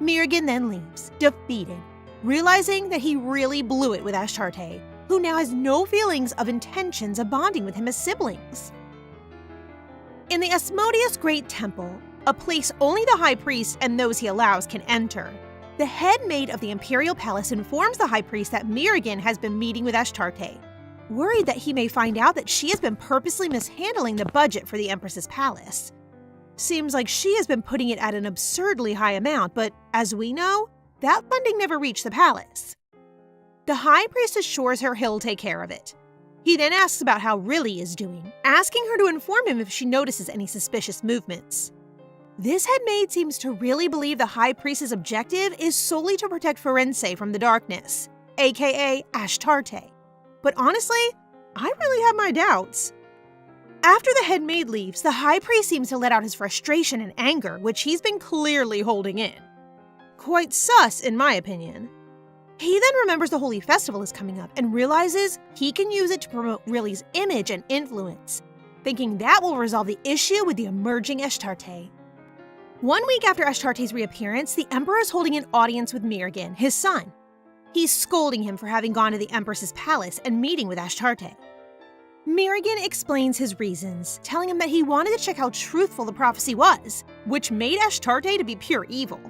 Mirigan then leaves, defeated, realizing that he really blew it with Ashtarte, who now has no feelings of intentions of bonding with him as siblings. In the Asmodeus Great Temple, a place only the High Priest and those he allows can enter, the head maid of the Imperial Palace informs the High Priest that Mirigan has been meeting with Ashtarte, worried that he may find out that she has been purposely mishandling the budget for the Empress's palace. Seems like she has been putting it at an absurdly high amount, but as we know, that funding never reached the palace. The High Priest assures her he'll take care of it. He then asks about how Riley is doing, asking her to inform him if she notices any suspicious movements. This head maid seems to really believe the High Priest's objective is solely to protect Firenze from the darkness, aka Ashtarte. But honestly, I really have my doubts. After the head maid leaves, the High Priest seems to let out his frustration and anger, which he's been clearly holding in. Quite sus, in my opinion. He then remembers the Holy Festival is coming up and realizes he can use it to promote Riley's image and influence, thinking that will resolve the issue with the emerging Ashtarte. 1 week after Ashtarte's reappearance, the Emperor is holding an audience with Mirigan, his son. He's scolding him for having gone to the Empress's palace and meeting with Ashtarte. Mirigan explains his reasons, telling him that he wanted to check how truthful the prophecy was, which made Ashtarte to be pure evil.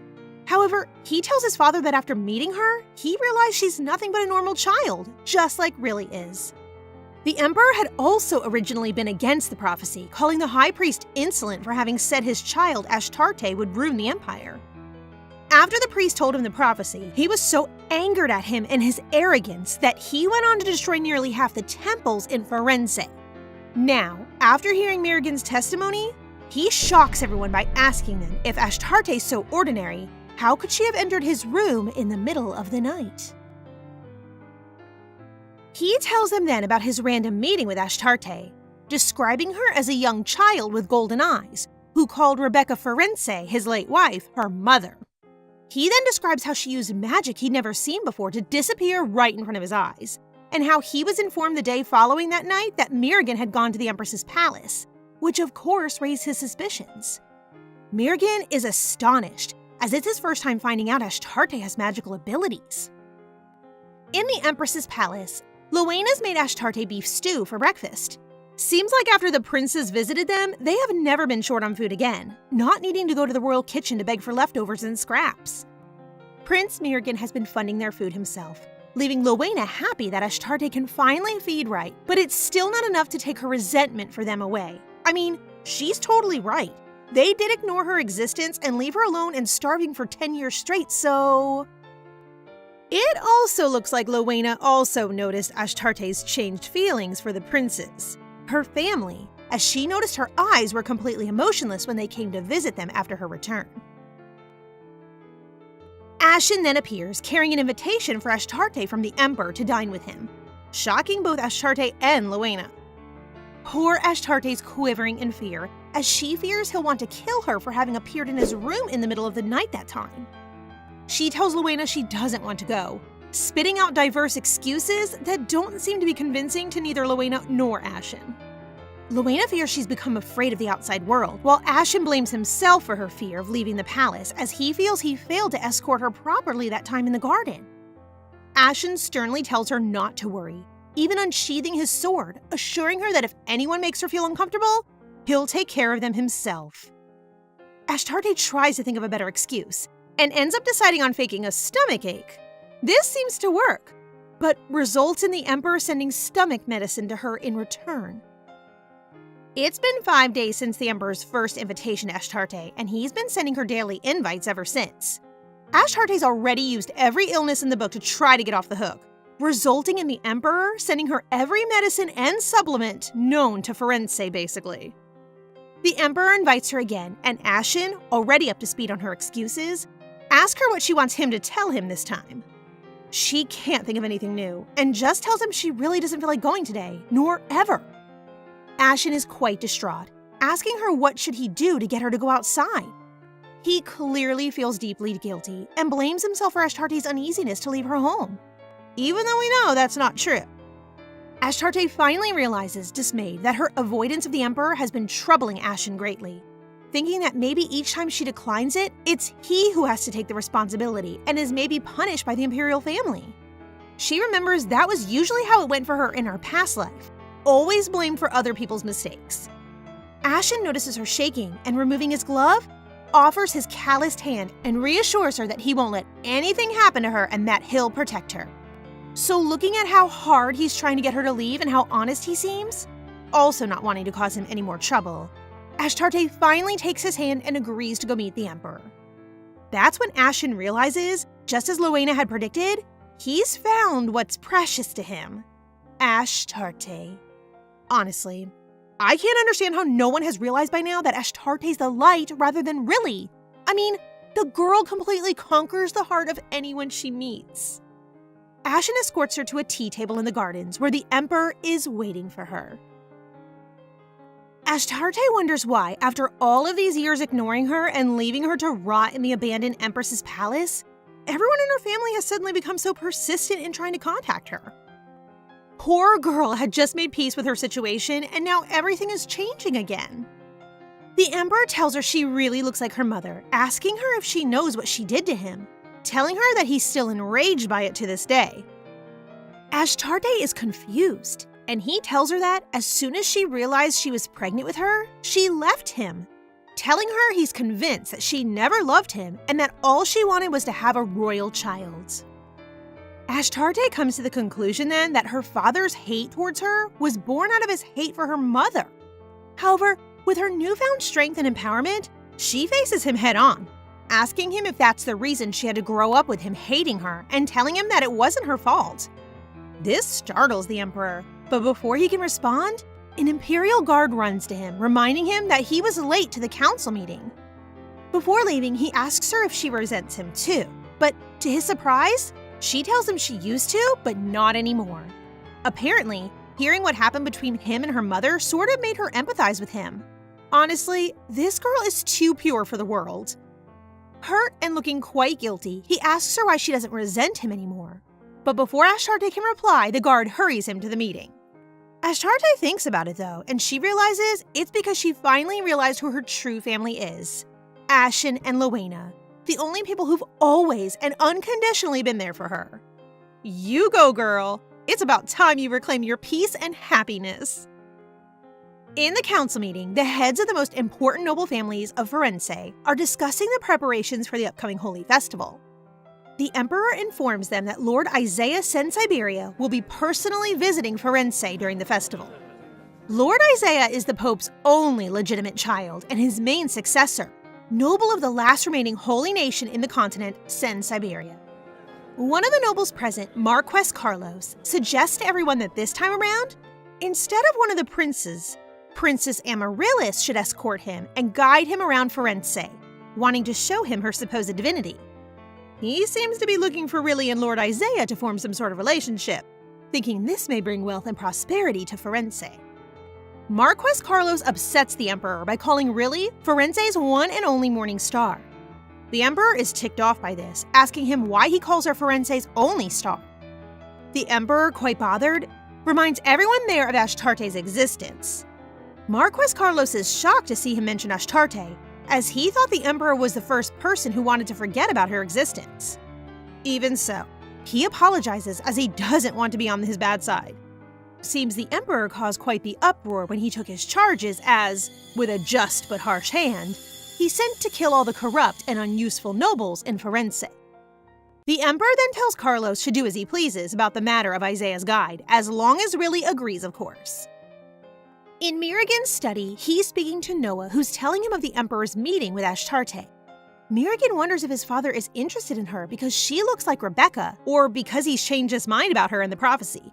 However, he tells his father that after meeting her, he realized she's nothing but a normal child, just like Riley is. The Emperor had also originally been against the prophecy, calling the High Priest insolent for having said his child Ashtarte would ruin the empire. After the priest told him the prophecy, he was so angered at him and his arrogance that he went on to destroy nearly half the temples in Firenze. Now, after hearing Mirigan's testimony, he shocks everyone by asking them if Ashtarte's so ordinary, how could she have entered his room in the middle of the night? He tells them then about his random meeting with Ashtarte, describing her as a young child with golden eyes, who called Rebecca Firenze, his late wife, her mother. He then describes how she used magic he'd never seen before to disappear right in front of his eyes, and how he was informed the day following that night that Mirigan had gone to the Empress's palace, which of course raised his suspicions. Mirigan is astonished, as it's his first time finding out Ashtarte has magical abilities. In the Empress's palace, Loena's made Ashtarte beef stew for breakfast. Seems like after the princes visited them, they have never been short on food again, not needing to go to the royal kitchen to beg for leftovers and scraps. Prince Mirigan has been funding their food himself, leaving Loena happy that Ashtarte can finally feed right, but it's still not enough to take her resentment for them away. I mean, she's totally right. They did ignore her existence and leave her alone and starving for 10 years straight, so... It also looks like Loena also noticed Ashtarte's changed feelings for the princes, her family, as she noticed her eyes were completely emotionless when they came to visit them after her return. Ashen then appears, carrying an invitation for Ashtarte from the Emperor to dine with him, shocking both Ashtarte and Loena. Poor Ashtarte's quivering in fear, as she fears he'll want to kill her for having appeared in his room in the middle of the night that time. She tells Loena she doesn't want to go, spitting out diverse excuses that don't seem to be convincing to neither Loena nor Ashen. Loena fears she's become afraid of the outside world, while Ashen blames himself for her fear of leaving the palace, as he feels he failed to escort her properly that time in the garden. Ashen sternly tells her not to worry, even unsheathing his sword, assuring her that if anyone makes her feel uncomfortable, he'll take care of them himself. Ashtarte tries to think of a better excuse, and ends up deciding on faking a stomachache. This seems to work, but results in the Emperor sending stomach medicine to her in return. It's been 5 days since the Emperor's first invitation to Ashtarte, and he's been sending her daily invites ever since. Ashtarte's already used every illness in the book to try to get off the hook, resulting in the Emperor sending her every medicine and supplement known to Firenze, basically. The Emperor invites her again, and Ashen, already up to speed on her excuses, asks her what she wants him to tell him this time. She can't think of anything new, and just tells him she really doesn't feel like going today, nor ever. Ashen is quite distraught, asking her what should he do to get her to go outside. He clearly feels deeply guilty and blames himself for Ashtarte's uneasiness to leave her home, even though we know that's not true. Ashtarte finally realizes, dismayed, that her avoidance of the Emperor has been troubling Ashen greatly, thinking that maybe each time she declines it, it's he who has to take the responsibility and is maybe punished by the imperial family. She remembers that was usually how it went for her in her past life, always blamed for other people's mistakes. Ashen notices her shaking and, removing his glove, offers his calloused hand and reassures her that he won't let anything happen to her and that he'll protect her. So looking at how hard he's trying to get her to leave and how honest he seems, also not wanting to cause him any more trouble, Ashtarte finally takes his hand and agrees to go meet the Emperor. That's when Ashen realizes, just as Lowena had predicted, he's found what's precious to him: Ashtarte. Honestly, I can't understand how no one has realized by now that Ashtarte's the light rather than Riley. I mean, the girl completely conquers the heart of anyone she meets. Ashen escorts her to a tea table in the gardens where the Emperor is waiting for her. Ashtarte wonders why, after all of these years ignoring her and leaving her to rot in the abandoned Empress's palace, everyone in her family has suddenly become so persistent in trying to contact her. Poor girl had just made peace with her situation, and now everything is changing again. The Emperor tells her she really looks like her mother, asking her if she knows what she did to him, telling her that he's still enraged by it to this day. Ashtarte is confused, and he tells her that as soon as she realized she was pregnant with her, she left him, telling her he's convinced that she never loved him and that all she wanted was to have a royal child. Ashtarte comes to the conclusion then that her father's hate towards her was born out of his hate for her mother. However, with her newfound strength and empowerment, she faces him head on, asking him if that's the reason she had to grow up with him hating her and telling him that it wasn't her fault. This startles the Emperor, but before he can respond, an Imperial guard runs to him, reminding him that he was late to the council meeting. Before leaving, he asks her if she resents him too, but to his surprise, she tells him she used to, but not anymore. Apparently, hearing what happened between him and her mother sort of made her empathize with him. Honestly, this girl is too pure for the world. Hurt and looking quite guilty, he asks her why she doesn't resent him anymore. But before Ashtarte can reply, the guard hurries him to the meeting. Ashtarte thinks about it though, and she realizes it's because she finally realized who her true family is: Ashen and Lowena, the only people who've always and unconditionally been there for her. You go, girl. It's about time you reclaim your peace and happiness. In the council meeting, the heads of the most important noble families of Firenze are discussing the preparations for the upcoming Holy Festival. The Emperor informs them that Lord Isaiah Sen Siberia will be personally visiting Firenze during the festival. Lord Isaiah is the Pope's only legitimate child and his main successor, noble of the last remaining holy nation in the continent, Sen Siberia. One of the nobles present, Marquess Carlos, suggests to everyone that this time around, instead of one of the princes, Princess Amaryllis should escort him and guide him around Firenze, wanting to show him her supposed divinity. He seems to be looking for Riley and Lord Isaiah to form some sort of relationship, thinking this may bring wealth and prosperity to Firenze. Marquess Carlos upsets the Emperor by calling Riley Firenze's one and only morning star. The Emperor is ticked off by this, asking him why he calls her Firenze's only star. The Emperor, quite bothered, reminds everyone there of Ashtarte's existence. Marquess Carlos is shocked to see him mention Ashtarte, as he thought the Emperor was the first person who wanted to forget about her existence. Even so, he apologizes as he doesn't want to be on his bad side. Seems the Emperor caused quite the uproar when he took his charges as, with a just but harsh hand, he sent to kill all the corrupt and unuseful nobles in Firenze. The Emperor then tells Carlos to do as he pleases about the matter of Isaiah's guide, as long as Riley agrees, of course. In Mirigan's study, he's speaking to Noah, who's telling him of the Emperor's meeting with Ashtarte. Mirigan wonders if his father is interested in her because she looks like Rebecca, or because he's changed his mind about her in the prophecy.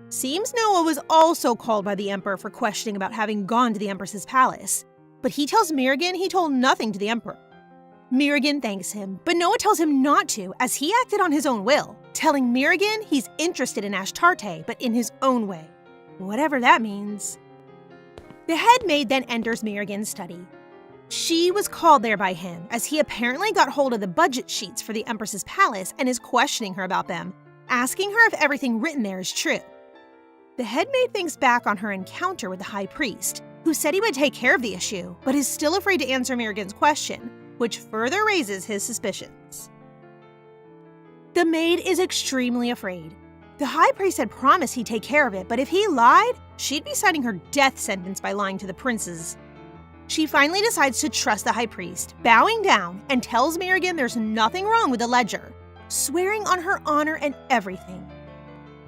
Seems Noah was also called by the Emperor for questioning about having gone to the Empress's palace, but he tells Mirigan he told nothing to the Emperor. Mirigan thanks him, but Noah tells him not to as he acted on his own will, telling Mirigan he's interested in Ashtarte, but in his own way. Whatever that means. The head maid then enters Mirigan's study. She was called there by him, as he apparently got hold of the budget sheets for the Empress's palace and is questioning her about them, asking her if everything written there is true. The head maid thinks back on her encounter with the high priest, who said he would take care of the issue, but is still afraid to answer Mirigan's question, which further raises his suspicions. The maid is extremely afraid. The high priest had promised he'd take care of it, but if he lied, she'd be signing her death sentence by lying to the princes. She finally decides to trust the high priest, bowing down, and tells Mirigan there's nothing wrong with the ledger, swearing on her honor and everything.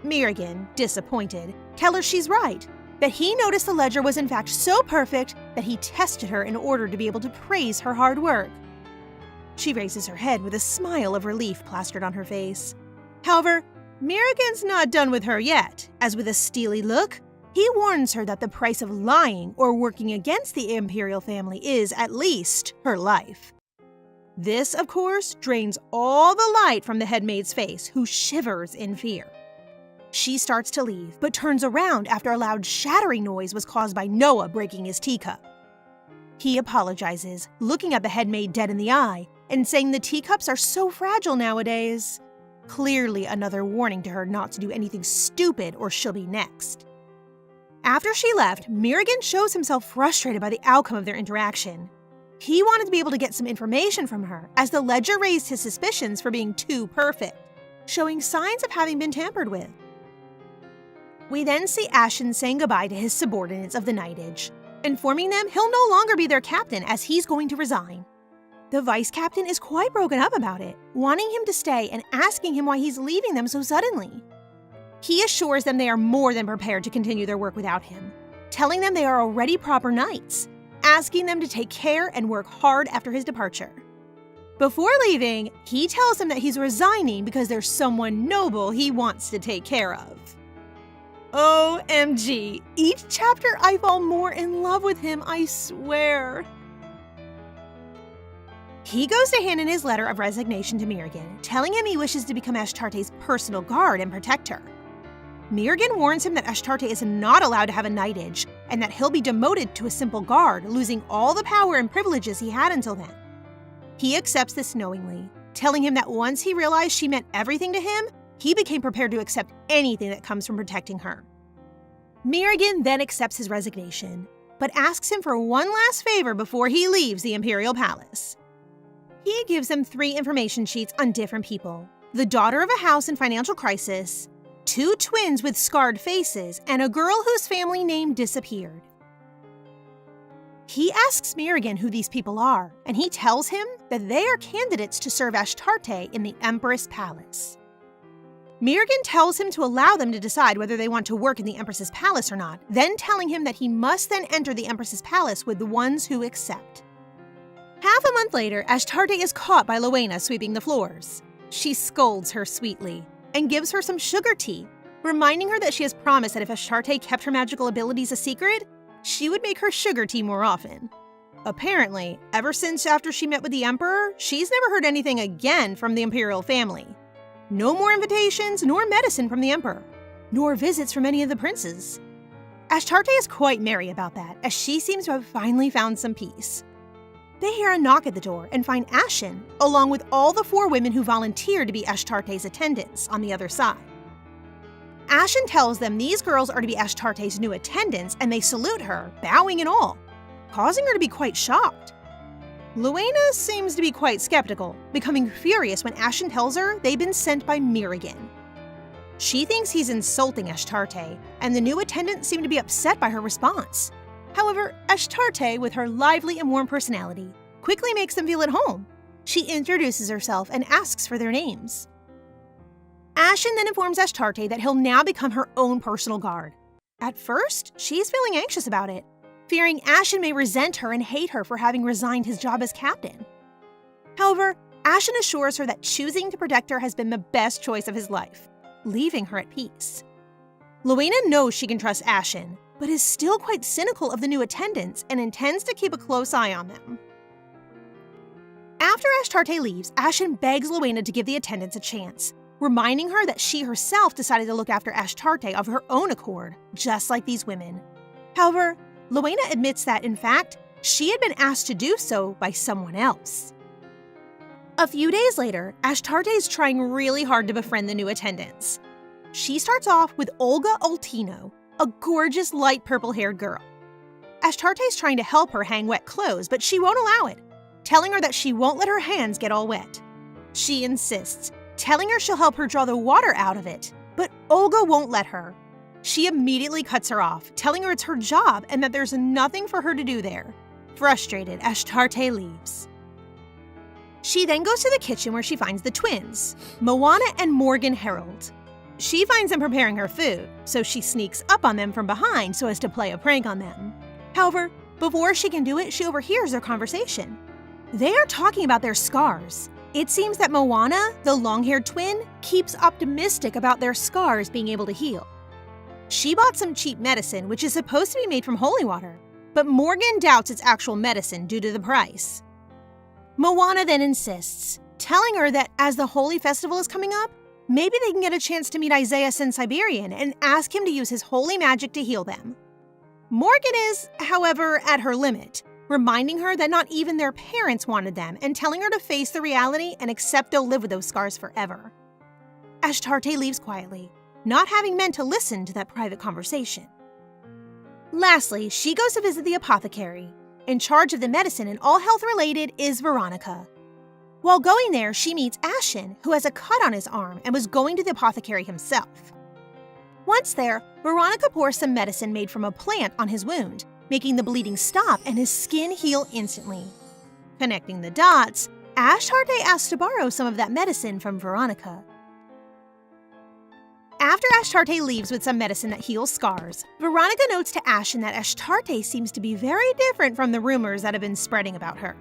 Mirigan, disappointed, tells her she's right, that he noticed the ledger was in fact so perfect that he tested her in order to be able to praise her hard work. She raises her head with a smile of relief plastered on her face. However, Mirigan's not done with her yet, as with a steely look, he warns her that the price of lying or working against the imperial family is, at least, her life. This, of course, drains all the light from the headmaid's face, who shivers in fear. She starts to leave, but turns around after a loud shattering noise was caused by Noah breaking his teacup. He apologizes, looking at the headmaid dead in the eye, and saying the teacups are so fragile nowadays. Clearly another warning to her not to do anything stupid or she'll be next. After she left, Mirigan shows himself frustrated by the outcome of their interaction. He wanted to be able to get some information from her, as the ledger raised his suspicions for being too perfect, showing signs of having been tampered with. We then see Ashen saying goodbye to his subordinates of the Knightage, informing them he'll no longer be their captain as he's going to resign. The vice captain is quite broken up about it, wanting him to stay and asking him why he's leaving them so suddenly. He assures them they are more than prepared to continue their work without him, telling them they are already proper knights, asking them to take care and work hard after his departure. Before leaving, he tells them that he's resigning because there's someone noble he wants to take care of. OMG, each chapter I fall more in love with him, I swear. He goes to hand in his letter of resignation to Mirigan, telling him he wishes to become Ashtarte's personal guard and protect her. Mirigan warns him that Ashtarte is not allowed to have a knightage, and that he'll be demoted to a simple guard, losing all the power and privileges he had until then. He accepts this knowingly, telling him that once he realized she meant everything to him, he became prepared to accept anything that comes from protecting her. Mirigan then accepts his resignation, but asks him for one last favor before he leaves the Imperial Palace. He gives them 3 information sheets on different people: the daughter of a house in financial crisis, 2 twins with scarred faces, and a girl whose family name disappeared. He asks Mirigan who these people are, and he tells him that they are candidates to serve Ashtarte in the Empress Palace. Mirigan tells him to allow them to decide whether they want to work in the Empress's palace or not, then telling him that he must then enter the Empress's palace with the ones who accept. Half a month later, Ashtarte is caught by Lowena sweeping the floors. She scolds her sweetly and gives her some sugar tea, reminding her that she has promised that if Ashtarte kept her magical abilities a secret, she would make her sugar tea more often. Apparently, ever since after she met with the Emperor, she's never heard anything again from the Imperial family. No more invitations nor medicine from the Emperor, nor visits from any of the princes. Ashtarte is quite merry about that, as she seems to have finally found some peace. They hear a knock at the door and find Ashen, along with all the 4 women who volunteered to be Ashtarte's attendants on the other side. Ashen tells them these girls are to be Ashtarte's new attendants, and they salute her, bowing and all, causing her to be quite shocked. Lowena seems to be quite skeptical, becoming furious when Ashen tells her they've been sent by Mirigan. She thinks he's insulting Ashtarte, and the new attendants seem to be upset by her response. However, Ashtarte, with her lively and warm personality, quickly makes them feel at home. She introduces herself and asks for their names. Ashen then informs Ashtarte that he'll now become her own personal guard. At first, she's feeling anxious about it, fearing Ashen may resent her and hate her for having resigned his job as captain. However, Ashen assures her that choosing to protect her has been the best choice of his life, leaving her at peace. Luena knows she can trust Ashen, but is still quite cynical of the new attendants and intends to keep a close eye on them. After Ashtarte leaves, Ashen begs Luena to give the attendants a chance, reminding her that she herself decided to look after Ashtarte of her own accord, just like these women. However, Luena admits that, in fact, she had been asked to do so by someone else. A few days later, Ashtarte is trying really hard to befriend the new attendants. She starts off with Olga Altino, a gorgeous light purple-haired girl. Ashtarte is trying to help her hang wet clothes, but she won't allow it, telling her that she won't let her hands get all wet. She insists, telling her she'll help her draw the water out of it, but Olga won't let her. She immediately cuts her off, telling her it's her job and that there's nothing for her to do there. Frustrated, Ashtarte leaves. She then goes to the kitchen where she finds the twins, Moana and Morgan Harold. She finds them preparing her food, so she sneaks up on them from behind so as to play a prank on them. However, before she can do it, she overhears their conversation. They are talking about their scars. It seems that Moana, the long-haired twin, keeps optimistic about their scars being able to heal. She bought some cheap medicine, which is supposed to be made from holy water, but Morgan doubts it's actual medicine due to the price. Moana then insists, telling her that as the Holy Festival is coming up, maybe they can get a chance to meet Isaiah Sin Siberian and ask him to use his holy magic to heal them. Morgan is, however, at her limit, reminding her that not even their parents wanted them and telling her to face the reality and accept they'll live with those scars forever. Ashtarte leaves quietly, not having meant to listen to that private conversation. Lastly, she goes to visit the apothecary. In charge of the medicine and all health-related is Veronica. While going there, she meets Ashen, who has a cut on his arm and was going to the apothecary himself. Once there, Veronica pours some medicine made from a plant on his wound, making the bleeding stop and his skin heal instantly. Connecting the dots, Ashtarte asks to borrow some of that medicine from Veronica. After Ashtarte leaves with some medicine that heals scars, Veronica notes to Ashen that Ashtarte seems to be very different from the rumors that have been spreading about her.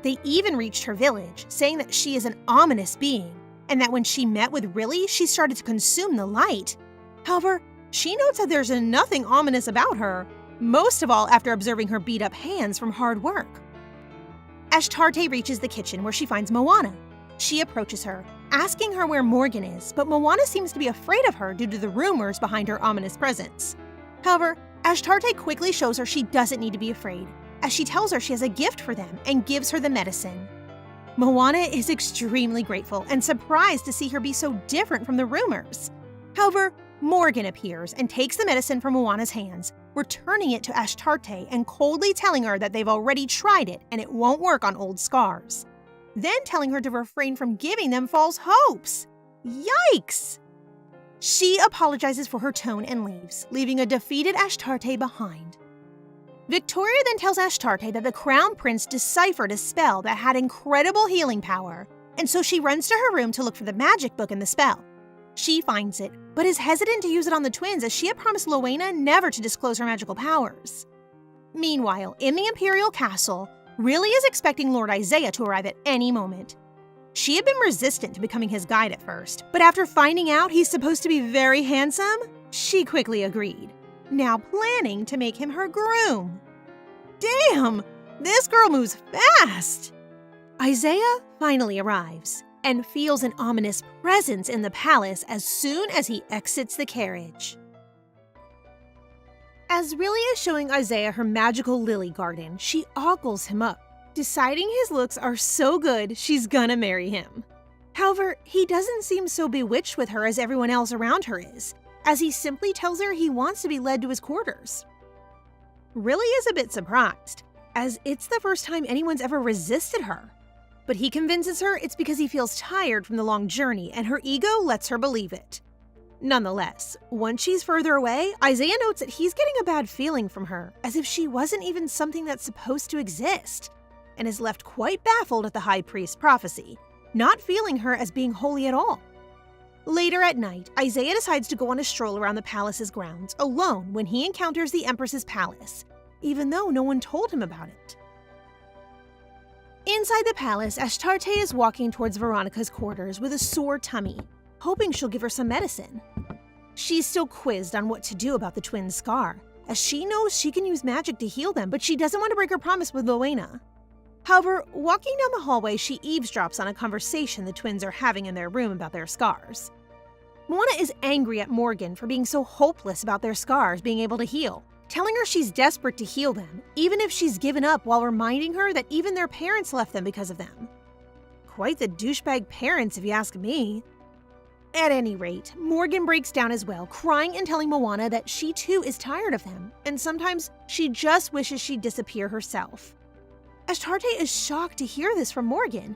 They even reached her village, saying that she is an ominous being, and that when she met with Riley, she started to consume the light. However, she notes that there's nothing ominous about her, most of all after observing her beat-up hands from hard work. Ashtarte reaches the kitchen where she finds Moana. She approaches her, asking her where Morgan is, but Moana seems to be afraid of her due to the rumors behind her ominous presence. However, Ashtarte quickly shows her she doesn't need to be afraid, as she tells her she has a gift for them and gives her the medicine. Moana is extremely grateful and surprised to see her be so different from the rumors. However, Morgan appears and takes the medicine from Moana's hands, returning it to Ashtarte and coldly telling her that they've already tried it and it won't work on old scars. Then telling her to refrain from giving them false hopes. Yikes! She apologizes for her tone and leaves, leaving a defeated Ashtarte behind. Victoria then tells Ashtarte that the Crown Prince deciphered a spell that had incredible healing power, and so she runs to her room to look for the magic book in the spell. She finds it, but is hesitant to use it on the twins as she had promised Luena never to disclose her magical powers. Meanwhile, in the Imperial Castle, Riley is expecting Lord Isaiah to arrive at any moment. She had been resistant to becoming his guide at first, but after finding out he's supposed to be very handsome, she quickly agreed, now planning to make him her groom. Damn, this girl moves fast! Isaiah finally arrives and feels an ominous presence in the palace as soon as he exits the carriage. As Riley is showing Isaiah her magical lily garden, she ogles him up, deciding his looks are so good she's gonna marry him. However, he doesn't seem so bewitched with her as everyone else around her is, as he simply tells her he wants to be led to his quarters. Riley is a bit surprised, as it's the first time anyone's ever resisted her. But he convinces her it's because he feels tired from the long journey and her ego lets her believe it. Nonetheless, once she's further away, Isaiah notes that he's getting a bad feeling from her, as if she wasn't even something that's supposed to exist, and is left quite baffled at the High Priest's prophecy, not feeling her as being holy at all. Later at night, Isaiah decides to go on a stroll around the palace's grounds alone when he encounters the Empress's palace, even though no one told him about it. Inside the palace, Ashtarte is walking towards Veronica's quarters with a sore tummy, hoping she'll give her some medicine. She's still quizzed on what to do about the twins' scar, as she knows she can use magic to heal them, but she doesn't want to break her promise with Luena. However, walking down the hallway, she eavesdrops on a conversation the twins are having in their room about their scars. Moana is angry at Morgan for being so hopeless about their scars being able to heal, telling her she's desperate to heal them, even if she's given up, while reminding her that even their parents left them because of them. Quite the douchebag parents, if you ask me. At any rate, Morgan breaks down as well, crying and telling Moana that she too is tired of them, and sometimes she just wishes she'd disappear herself. Ashtarte is shocked to hear this from Morgan,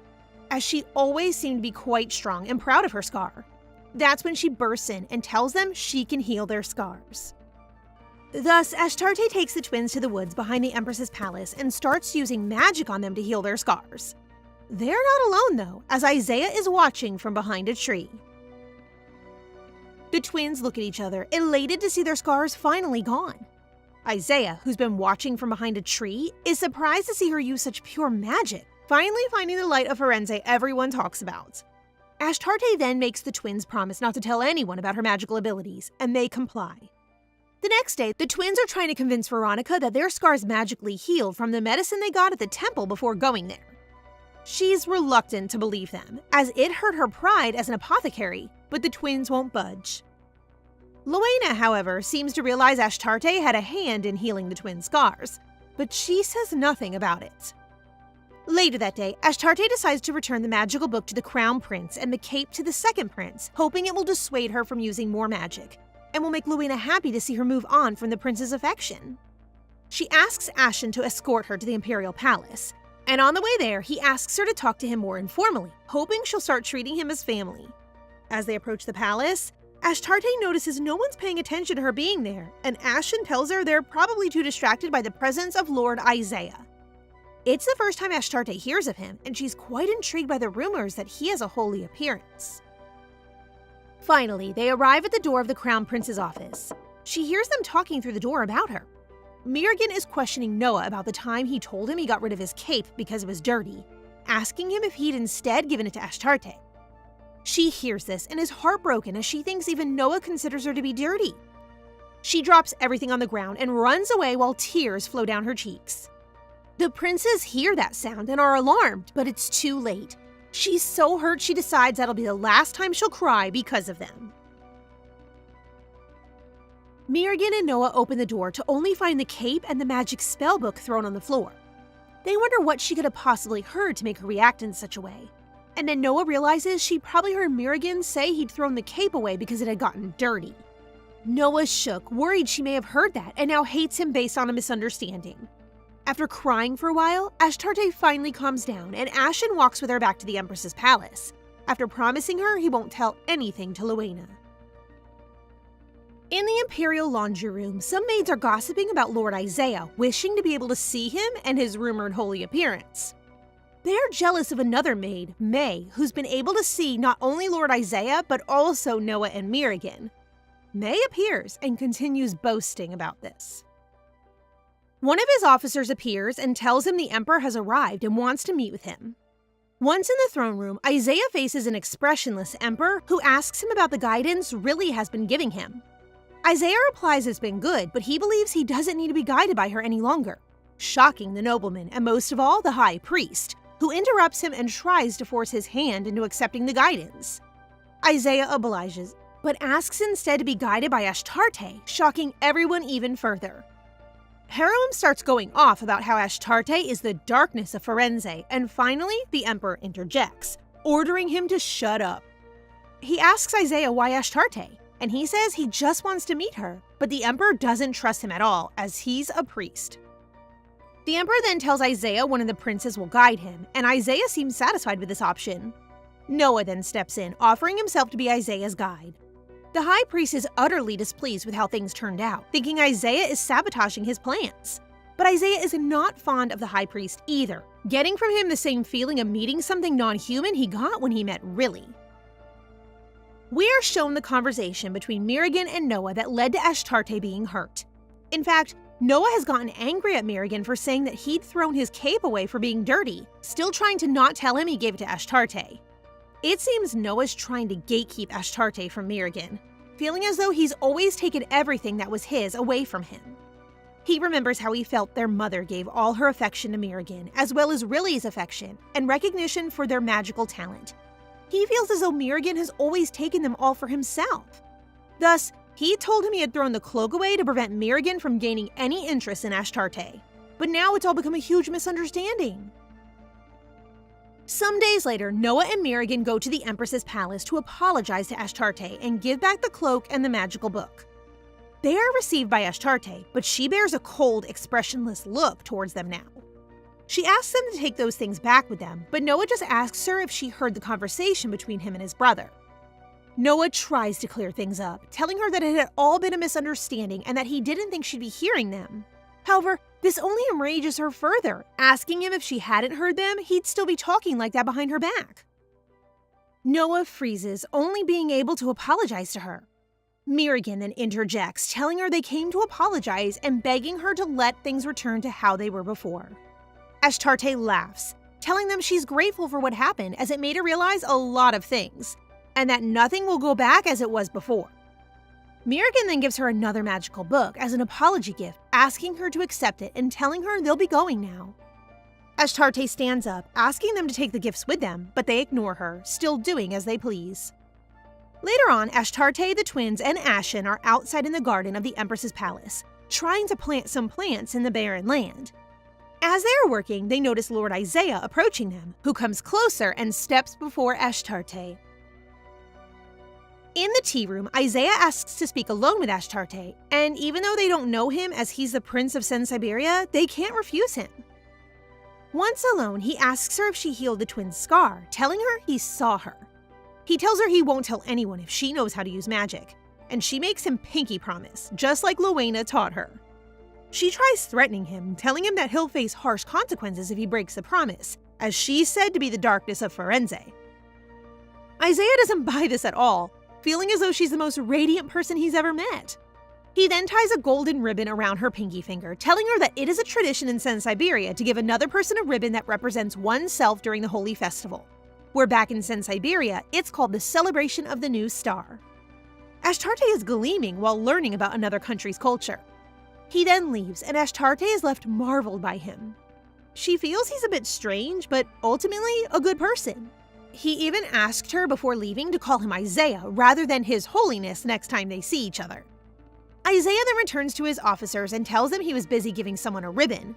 as she always seemed to be quite strong and proud of her scar. That's when she bursts in and tells them she can heal their scars. Thus, Ashtarte takes the twins to the woods behind the Empress's palace and starts using magic on them to heal their scars. They're not alone though, as Isaiah is watching from behind a tree. The twins look at each other, elated to see their scars finally gone. Isaiah, who's been watching from behind a tree, is surprised to see her use such pure magic, finally finding the light of Firenze everyone talks about. Ashtarte then makes the twins promise not to tell anyone about her magical abilities, and they comply. The next day, the twins are trying to convince Veronica that their scars magically healed from the medicine they got at the temple before going there. She's reluctant to believe them, as it hurt her pride as an apothecary, but the twins won't budge. Luena, however, seems to realize Ashtarte had a hand in healing the twins' scars, but she says nothing about it. Later that day, Ashtarte decides to return the magical book to the Crown Prince and the cape to the second prince, hoping it will dissuade her from using more magic, and will make Luena happy to see her move on from the prince's affection. She asks Ashen to escort her to the Imperial Palace, and on the way there, he asks her to talk to him more informally, hoping she'll start treating him as family. As they approach the palace, Ashtarte notices no one's paying attention to her being there, and Ashen tells her they're probably too distracted by the presence of Lord Isaiah. It's the first time Ashtarte hears of him, and she's quite intrigued by the rumors that he has a holy appearance. Finally, they arrive at the door of the Crown Prince's office. She hears them talking through the door about her. Mirrigan is questioning Noah about the time he told him he got rid of his cape because it was dirty, asking him if he'd instead given it to Ashtarte. She hears this and is heartbroken as she thinks even Noah considers her to be dirty. She drops everything on the ground and runs away while tears flow down her cheeks. The princes hear that sound and are alarmed, but it's too late. She's so hurt she decides that'll be the last time she'll cry because of them. Mirrigan and Noah open the door to only find the cape and the magic spellbook thrown on the floor. They wonder what she could have possibly heard to make her react in such a way. And then Noah realizes she probably heard Mirrigan say he'd thrown the cape away because it had gotten dirty. Noah's shook, worried she may have heard that, and now hates him based on a misunderstanding. After crying for a while, Ashtarte finally calms down, and Ashen walks with her back to the Empress's palace, after promising her he won't tell anything to Luena. In the Imperial laundry room, some maids are gossiping about Lord Isaiah, wishing to be able to see him and his rumored holy appearance. They are jealous of another maid, May, who's been able to see not only Lord Isaiah, but also Noah and Mirrigan. May appears and continues boasting about this. One of his officers appears and tells him the Emperor has arrived and wants to meet with him. Once in the throne room, Isaiah faces an expressionless Emperor who asks him about the guidance Riley has been giving him. Isaiah replies it's been good, but he believes he doesn't need to be guided by her any longer, shocking the nobleman and most of all the High Priest, who interrupts him and tries to force his hand into accepting the guidance. Isaiah obliges, but asks instead to be guided by Ashtarte, shocking everyone even further. Harrowham starts going off about how Ashtarte is the darkness of Firenze, and finally, the Emperor interjects, ordering him to shut up. He asks Isaiah why Ashtarte, and he says he just wants to meet her, but the Emperor doesn't trust him at all, as he's a priest. The Emperor then tells Isaiah one of the princes will guide him, and Isaiah seems satisfied with this option. Noah then steps in, offering himself to be Isaiah's guide. The High Priest is utterly displeased with how things turned out, thinking Isaiah is sabotaging his plans. But Isaiah is not fond of the High Priest either, getting from him the same feeling of meeting something non-human he got when he met Riley. We are shown the conversation between Mirigan and Noah that led to Ashtarte being hurt. In fact, Noah has gotten angry at Mirigan for saying that he'd thrown his cape away for being dirty, still trying to not tell him he gave it to Ashtarte. It seems Noah's trying to gatekeep Ashtarte from Mirigan, feeling as though he's always taken everything that was his away from him. He remembers how he felt their mother gave all her affection to Mirigan, as well as Riley's affection and recognition for their magical talent. He feels as though Mirigan has always taken them all for himself. Thus, he told him he had thrown the cloak away to prevent Mirigan from gaining any interest in Ashtarte. But now it's all become a huge misunderstanding. Some days later, Noah and Mirigan go to the Empress's palace to apologize to Ashtarte and give back the cloak and the magical book. They are received by Ashtarte, but she bears a cold, expressionless look towards them now. She asks them to take those things back with them, but Noah just asks her if she heard the conversation between him and his brother. Noah tries to clear things up, telling her that it had all been a misunderstanding and that he didn't think she'd be hearing them. However, this only enrages her further, asking him if she hadn't heard them, he'd still be talking like that behind her back. Noah freezes, only being able to apologize to her. Mirigan then interjects, telling her they came to apologize and begging her to let things return to how they were before. Ashtarte laughs, telling them she's grateful for what happened as it made her realize a lot of things, and that nothing will go back as it was before. Mirigan then gives her another magical book as an apology gift, asking her to accept it and telling her they'll be going now. Ashtarte stands up, asking them to take the gifts with them, but they ignore her, still doing as they please. Later on, Ashtarte, the twins, and Ashen are outside in the garden of the Empress's palace, trying to plant some plants in the barren land. As they are working, they notice Lord Isaiah approaching them, who comes closer and steps before Ashtarte. In the tea room, Isaiah asks to speak alone with Ashtarte, and even though they don't know him as he's the Prince of Sen Siberia, they can't refuse him. Once alone, he asks her if she healed the twins' scar, telling her he saw her. He tells her he won't tell anyone if she knows how to use magic, and she makes him pinky promise, just like Luena taught her. She tries threatening him, telling him that he'll face harsh consequences if he breaks the promise, as she's said to be the darkness of Firenze. Isaiah doesn't buy this at all, feeling as though she's the most radiant person he's ever met. He then ties a golden ribbon around her pinky finger, telling her that it is a tradition in Sen Siberia to give another person a ribbon that represents oneself during the holy festival, where back in Sen Siberia, it's called the Celebration of the New Star. Ashtarte is gleaming while learning about another country's culture. He then leaves, and Ashtarte is left marveled by him. She feels he's a bit strange, but ultimately a good person. He even asked her before leaving to call him Isaiah rather than His Holiness next time they see each other. Isaiah then returns to his officers and tells them he was busy giving someone a ribbon.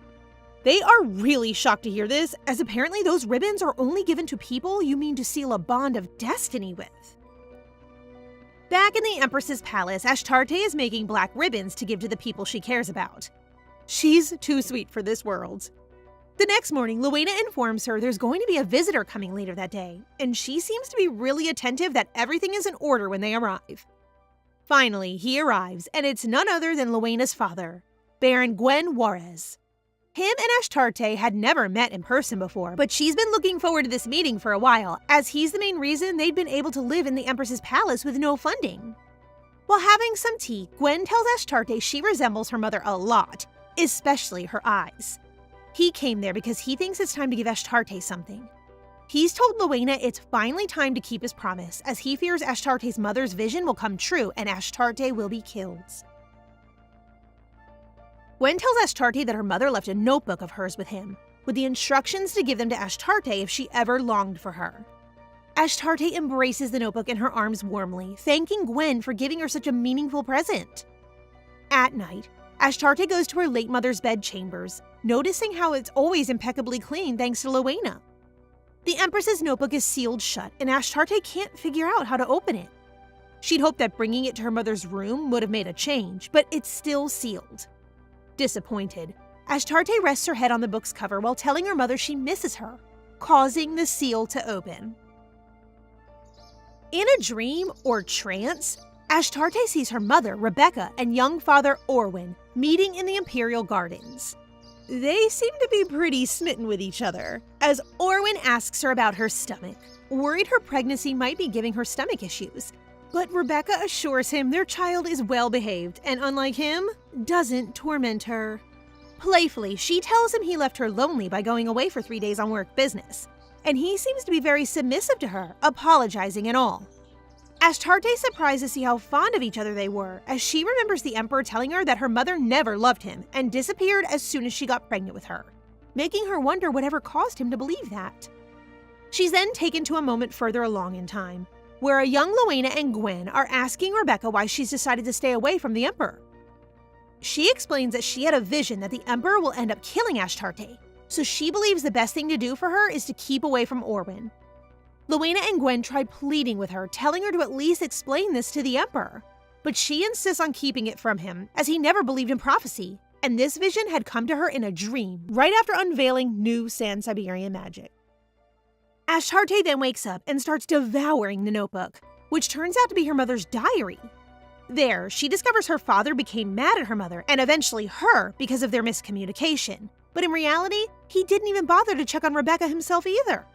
They are really shocked to hear this, as apparently those ribbons are only given to people you mean to seal a bond of destiny with. Back in the Empress's palace, Ashtarte is making black ribbons to give to the people she cares about. She's too sweet for this world. The next morning, Luena informs her there's going to be a visitor coming later that day, and she seems to be really attentive that everything is in order when they arrive. Finally, he arrives, and it's none other than Luena's father, Baron Gwen Juarez. Him and Ashtarte had never met in person before, but she's been looking forward to this meeting for a while, as he's the main reason they'd been able to live in the Empress's palace with no funding. While having some tea, Gwen tells Ashtarte she resembles her mother a lot, especially her eyes. He came there because he thinks it's time to give Ashtarte something. He's told Luena it's finally time to keep his promise, as he fears Ashtarte's mother's vision will come true and Ashtarte will be killed. Gwen tells Ashtarte that her mother left a notebook of hers with him, with the instructions to give them to Ashtarte if she ever longed for her. Ashtarte embraces the notebook in her arms warmly, thanking Gwen for giving her such a meaningful present. At night, Ashtarte goes to her late mother's bed chambers, noticing how it's always impeccably clean thanks to Luena. The Empress's notebook is sealed shut, and Ashtarte can't figure out how to open it. She'd hoped that bringing it to her mother's room would have made a change, but it's still sealed. Disappointed, Ashtarte rests her head on the book's cover while telling her mother she misses her, causing the seal to open. In a dream or trance, Ashtarte sees her mother, Rebecca, and young father, Orwin, meeting in the Imperial Gardens. They seem to be pretty smitten with each other, as Orwin asks her about her stomach, worried her pregnancy might be giving her stomach issues. But Rebecca assures him their child is well behaved and, unlike him, doesn't torment her. Playfully, she tells him he left her lonely by going away for 3 days on work business, and he seems to be very submissive to her, apologizing and all. Ashtarte is surprised to see how fond of each other they were, as she remembers the Emperor telling her that her mother never loved him and disappeared as soon as she got pregnant with her, making her wonder whatever caused him to believe that. She's then taken to a moment further along in time, where a young Luena and Gwen are asking Rebecca why she's decided to stay away from the Emperor. She explains that she had a vision that the Emperor will end up killing Ashtarte, so she believes the best thing to do for her is to keep away from Orwyn. Luena and Gwen tried pleading with her, telling her to at least explain this to the Emperor, but she insists on keeping it from him, as he never believed in prophecy, and this vision had come to her in a dream right after unveiling new San-Siberian magic. Ashtarte then wakes up and starts devouring the notebook, which turns out to be her mother's diary. There, she discovers her father became mad at her mother and eventually her because of their miscommunication, but in reality, he didn't even bother to check on Rebecca himself either.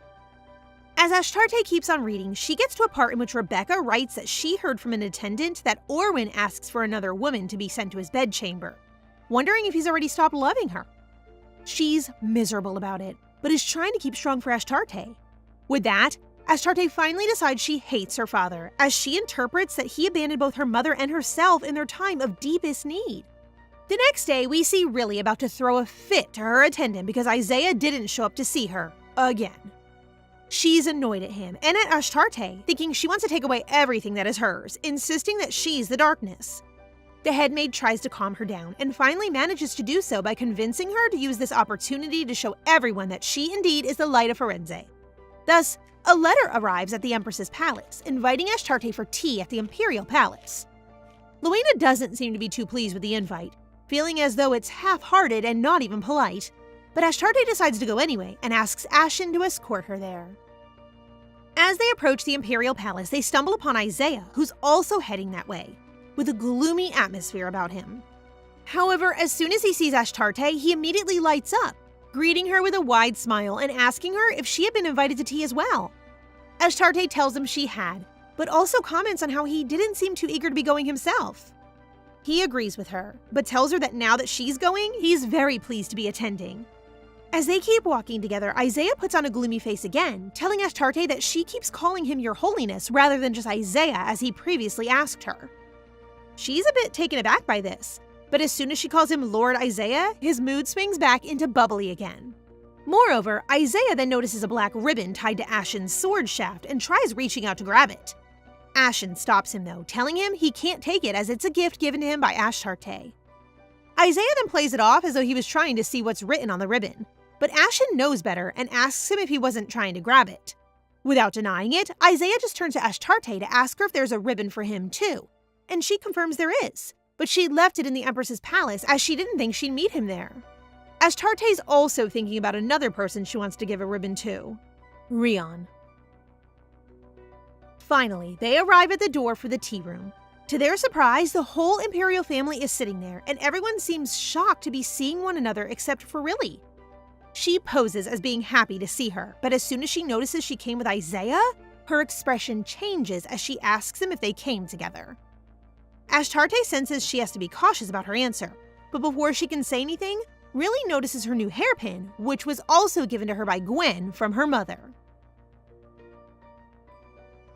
As Ashtarte keeps on reading, she gets to a part in which Rebecca writes that she heard from an attendant that Orwyn asks for another woman to be sent to his bedchamber, wondering if he's already stopped loving her. She's miserable about it, but is trying to keep strong for Ashtarte. With that, Ashtarte finally decides she hates her father, as she interprets that he abandoned both her mother and herself in their time of deepest need. The next day, we see Riley about to throw a fit to her attendant because Isaiah didn't show up to see her, again. She's annoyed at him and at Ashtarte, thinking she wants to take away everything that is hers, insisting that she's the darkness. The headmaid tries to calm her down and finally manages to do so by convincing her to use this opportunity to show everyone that she indeed is the light of Firenze. Thus, a letter arrives at the Empress's palace, inviting Ashtarte for tea at the Imperial Palace. Luena doesn't seem to be too pleased with the invite, feeling as though it's half-hearted and not even polite, but Ashtarte decides to go anyway and asks Ashen to escort her there. As they approach the Imperial Palace, they stumble upon Isaiah, who's also heading that way, with a gloomy atmosphere about him. However, as soon as he sees Ashtarte, he immediately lights up, greeting her with a wide smile and asking her if she had been invited to tea as well. Ashtarte tells him she had, but also comments on how he didn't seem too eager to be going himself. He agrees with her, but tells her that now that she's going, he's very pleased to be attending. As they keep walking together, Isaiah puts on a gloomy face again, telling Ashtarte that she keeps calling him Your Holiness rather than just Isaiah as he previously asked her. She's a bit taken aback by this, but as soon as she calls him Lord Isaiah, his mood swings back into bubbly again. Moreover, Isaiah then notices a black ribbon tied to Ashen's sword shaft and tries reaching out to grab it. Ashen stops him though, telling him he can't take it as it's a gift given to him by Ashtarte. Isaiah then plays it off as though he was trying to see what's written on the ribbon, but Ashen knows better and asks him if he wasn't trying to grab it. Without denying it, Isaiah just turns to Ashtarte to ask her if there's a ribbon for him too, and she confirms there is, but she left it in the Empress's palace as she didn't think she'd meet him there. Ashtarte's also thinking about another person she wants to give a ribbon to, Rion. Finally, they arrive at the door for the tea room. To their surprise, the whole Imperial family is sitting there, and everyone seems shocked to be seeing one another except for Riley. She poses as being happy to see her, but as soon as she notices she came with Isaiah, her expression changes as she asks him if they came together. Ashtarte senses she has to be cautious about her answer, but before she can say anything, Riley notices her new hairpin, which was also given to her by Gwen from her mother.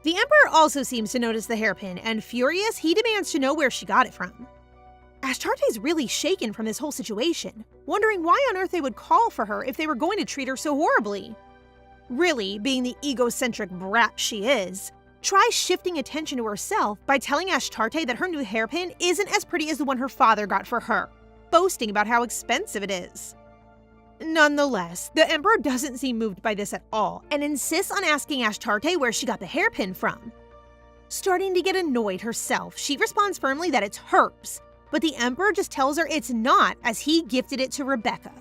The Emperor also seems to notice the hairpin, and furious, he demands to know where she got it from. Ashtarte's really shaken from this whole situation, wondering why on earth they would call for her if they were going to treat her so horribly. Riley, being the egocentric brat she is, tries shifting attention to herself by telling Ashtarte that her new hairpin isn't as pretty as the one her father got for her, boasting about how expensive it is. Nonetheless, the Emperor doesn't seem moved by this at all and insists on asking Ashtarte where she got the hairpin from. Starting to get annoyed herself, she responds firmly that it's hers, but the Emperor just tells her it's not as he gifted it to Rebecca.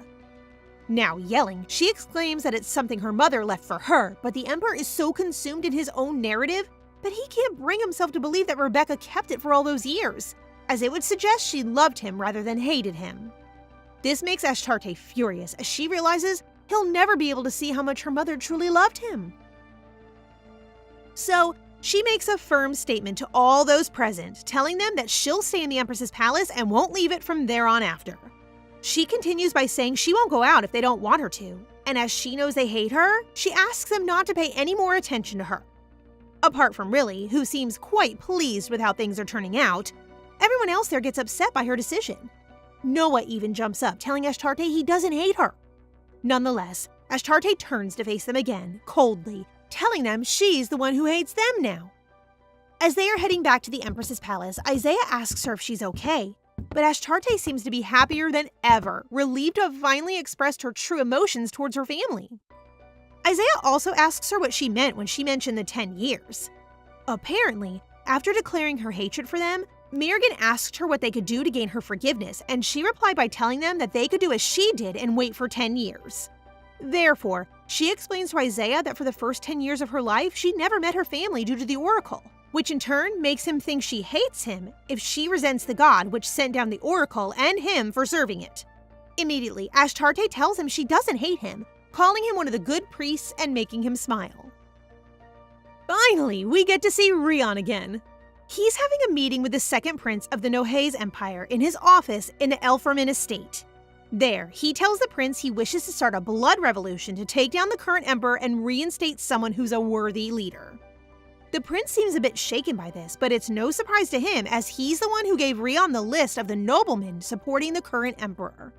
Now yelling, she exclaims that it's something her mother left for her, but the Emperor is so consumed in his own narrative that he can't bring himself to believe that Rebecca kept it for all those years, as it would suggest she loved him rather than hated him. This makes Ashtarte furious as she realizes he'll never be able to see how much her mother truly loved him. So, She makes a firm statement to all those present, telling them that she'll stay in the Empress's palace and won't leave it from there on after. She continues by saying she won't go out if they don't want her to, and as she knows they hate her, she asks them not to pay any more attention to her. Apart from Riley, who seems quite pleased with how things are turning out, everyone else there gets upset by her decision. Noah even jumps up, telling Ashtarte he doesn't hate her. Nonetheless, Ashtarte turns to face them again, coldly, telling them she's the one who hates them now. As they are heading back to the Empress's palace, Isaiah asks her if she's okay, but Ashtarte seems to be happier than ever, relieved to have finally expressed her true emotions towards her family. Isaiah also asks her what she meant when she mentioned the 10 years. Apparently, after declaring her hatred for them, Mirrigan asked her what they could do to gain her forgiveness, and she replied by telling them that they could do as she did and wait for 10 years. Therefore, she explains to Isaiah that for the first 10 years of her life, she never met her family due to the oracle, which in turn makes him think she hates him if she resents the god which sent down the oracle and him for serving it. Immediately, Ashtarte tells him she doesn't hate him, calling him one of the good priests and making him smile. Finally, we get to see Rion again. He's having a meeting with the second prince of the Nohay's Empire in his office in the Elferman estate. There, he tells the prince he wishes to start a blood revolution to take down the current emperor and reinstate someone who's a worthy leader. The prince seems a bit shaken by this, but it's no surprise to him as he's the one who gave Rion the list of the noblemen supporting the current emperor.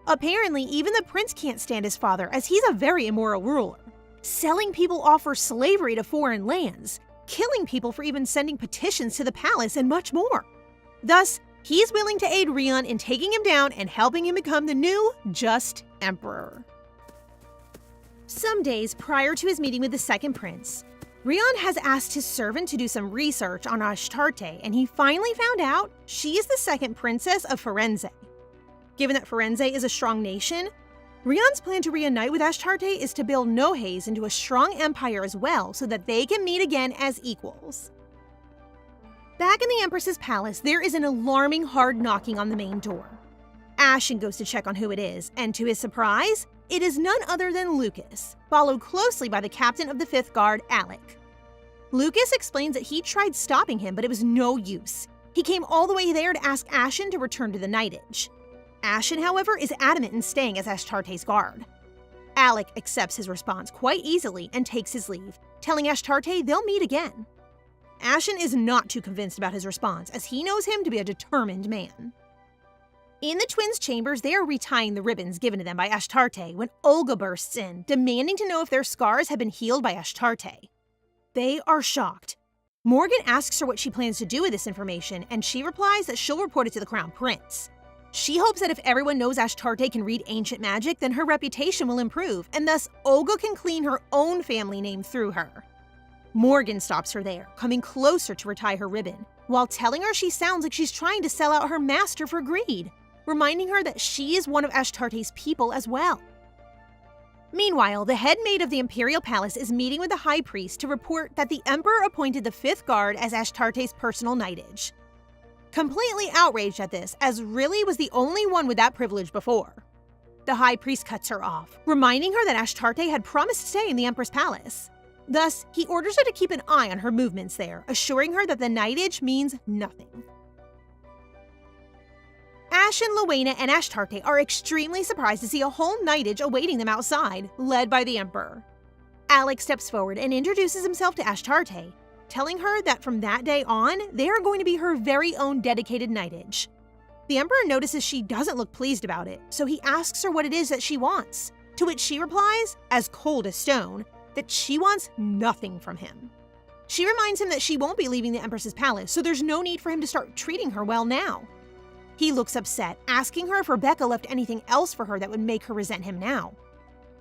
Apparently, even the prince can't stand his father as he's a very immoral ruler, selling people off for slavery to foreign lands, killing people for even sending petitions to the palace, and much more. Thus, he's willing to aid Rion in taking him down and helping him become the new, just emperor. Some days prior to his meeting with the second prince, Rion has asked his servant to do some research on Ashtarte, and he finally found out she is the second princess of Firenze. Given that Firenze is a strong nation, Rion's plan to reunite with Ashtarte is to build Nohay's into a strong empire as well so that they can meet again as equals. Back in the Empress's palace, there is an alarming hard knocking on the main door. Ashen goes to check on who it is, and to his surprise, it is none other than Lucas, followed closely by the captain of the 5th Guard, Alec. Lucas explains that he tried stopping him, but it was no use. He came all the way there to ask Ashen to return to the Knightage. Ashen, however, is adamant in staying as Ashtarte's guard. Alec accepts his response quite easily and takes his leave, telling Ashtarte they'll meet again. Ashen is not too convinced about his response, as he knows him to be a determined man. In the twins' chambers, they are retying the ribbons given to them by Ashtarte when Olga bursts in, demanding to know if their scars have been healed by Ashtarte. They are shocked. Morgan asks her what she plans to do with this information, and she replies that she'll report it to the Crown Prince. She hopes that if everyone knows Ashtarte can read ancient magic, then her reputation will improve, and thus Olga can clean her own family name through her. Morgan stops her there, coming closer to retie her ribbon, while telling her she sounds like she's trying to sell out her master for greed, reminding her that she is one of Ashtarte's people as well. Meanwhile, the head maid of the Imperial Palace is meeting with the High Priest to report that the Emperor appointed the 5th Guard as Ashtarte's personal knightage. Completely outraged at this, as Riley was the only one with that privilege before. The High Priest cuts her off, reminding her that Ashtarte had promised to stay in the Emperor's palace. Thus, he orders her to keep an eye on her movements there, assuring her that the knightage means nothing. Ashen, Luena, and Ashtarte are extremely surprised to see a whole knightage awaiting them outside, led by the Emperor. Alec steps forward and introduces himself to Ashtarte, telling her that from that day on, they are going to be her very own dedicated knightage. The Emperor notices she doesn't look pleased about it, so he asks her what it is that she wants, to which she replies, as cold as stone, that she wants nothing from him. She reminds him that she won't be leaving the Empress's palace, so there's no need for him to start treating her well now. He looks upset, asking her if Rebecca left anything else for her that would make her resent him now.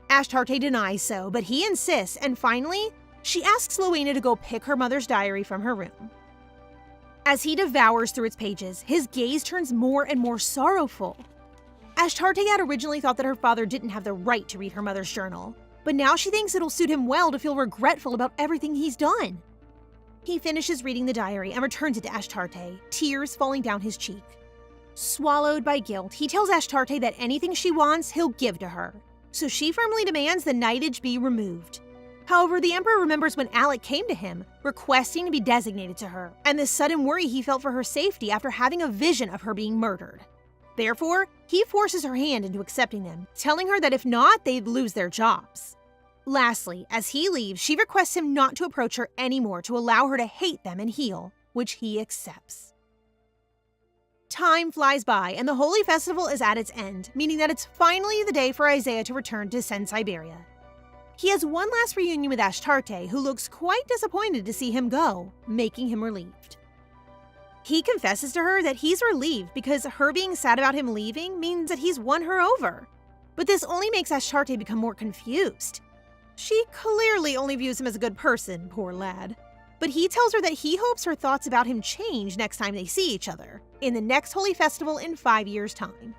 Ashtarte denies so, but he insists, and finally, she asks Luena to go pick her mother's diary from her room. As he devours through its pages, his gaze turns more and more sorrowful. Ashtarte had originally thought that her father didn't have the right to read her mother's journal, but now she thinks it'll suit him well to feel regretful about everything he's done. He finishes reading the diary and returns it to Ashtarte, tears falling down his cheek. Swallowed by guilt, he tells Ashtarte that anything she wants, he'll give to her, so she firmly demands the knightage be removed. However, the Emperor remembers when Alec came to him, requesting to be designated to her, and the sudden worry he felt for her safety after having a vision of her being murdered. Therefore, he forces her hand into accepting them, telling her that if not, they'd lose their jobs. Lastly, as he leaves, she requests him not to approach her anymore to allow her to hate them and heal, which he accepts. Time flies by, and the Holy Festival is at its end, meaning that it's finally the day for Isaiah to return to Siberia. He has one last reunion with Ashtarte, who looks quite disappointed to see him go, making him relieved. He confesses to her that he's relieved because her being sad about him leaving means that he's won her over. But this only makes Ashtarte become more confused. She clearly only views him as a good person, poor lad. But he tells her that he hopes her thoughts about him change next time they see each other, in the next Holy Festival in 5 years' time.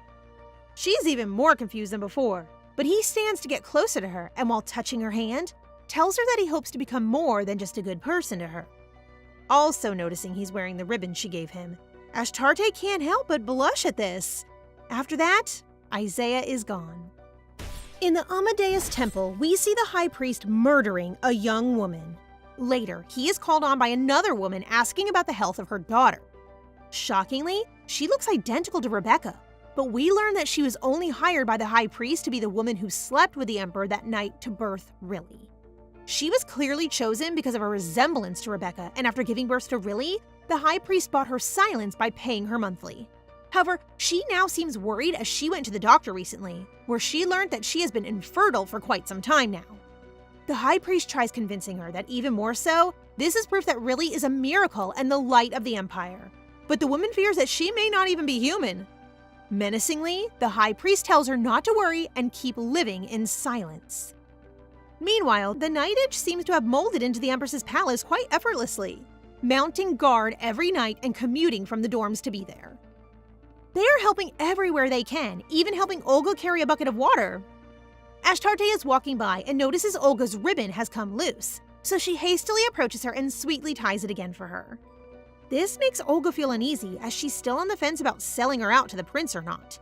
She's even more confused than before, but he stands to get closer to her and while touching her hand, tells her that he hopes to become more than just a good person to her. Also noticing he's wearing the ribbon she gave him, Ashtarte can't help but blush at this. After that, Isaiah is gone. In the Amadeus Temple, we see the high priest murdering a young woman. Later, he is called on by another woman asking about the health of her daughter. Shockingly, she looks identical to Rebecca, but we learn that she was only hired by the high priest to be the woman who slept with the emperor that night to birth Riley. She was clearly chosen because of her resemblance to Rebecca, and after giving birth to Riley, the high priest bought her silence by paying her monthly. However, she now seems worried as she went to the doctor recently, where she learned that she has been infertile for quite some time now. The high priest tries convincing her that even more so, this is proof that Riley is a miracle and the light of the empire. But the woman fears that she may not even be human. Menacingly, the high priest tells her not to worry and keep living in silence. Meanwhile, the Night Edge seems to have molded into the Empress's palace quite effortlessly, mounting guard every night and commuting from the dorms to be there. They are helping everywhere they can, even helping Olga carry a bucket of water. Ashtarte is walking by and notices Olga's ribbon has come loose, so she hastily approaches her and sweetly ties it again for her. This makes Olga feel uneasy as she's still on the fence about selling her out to the prince or not.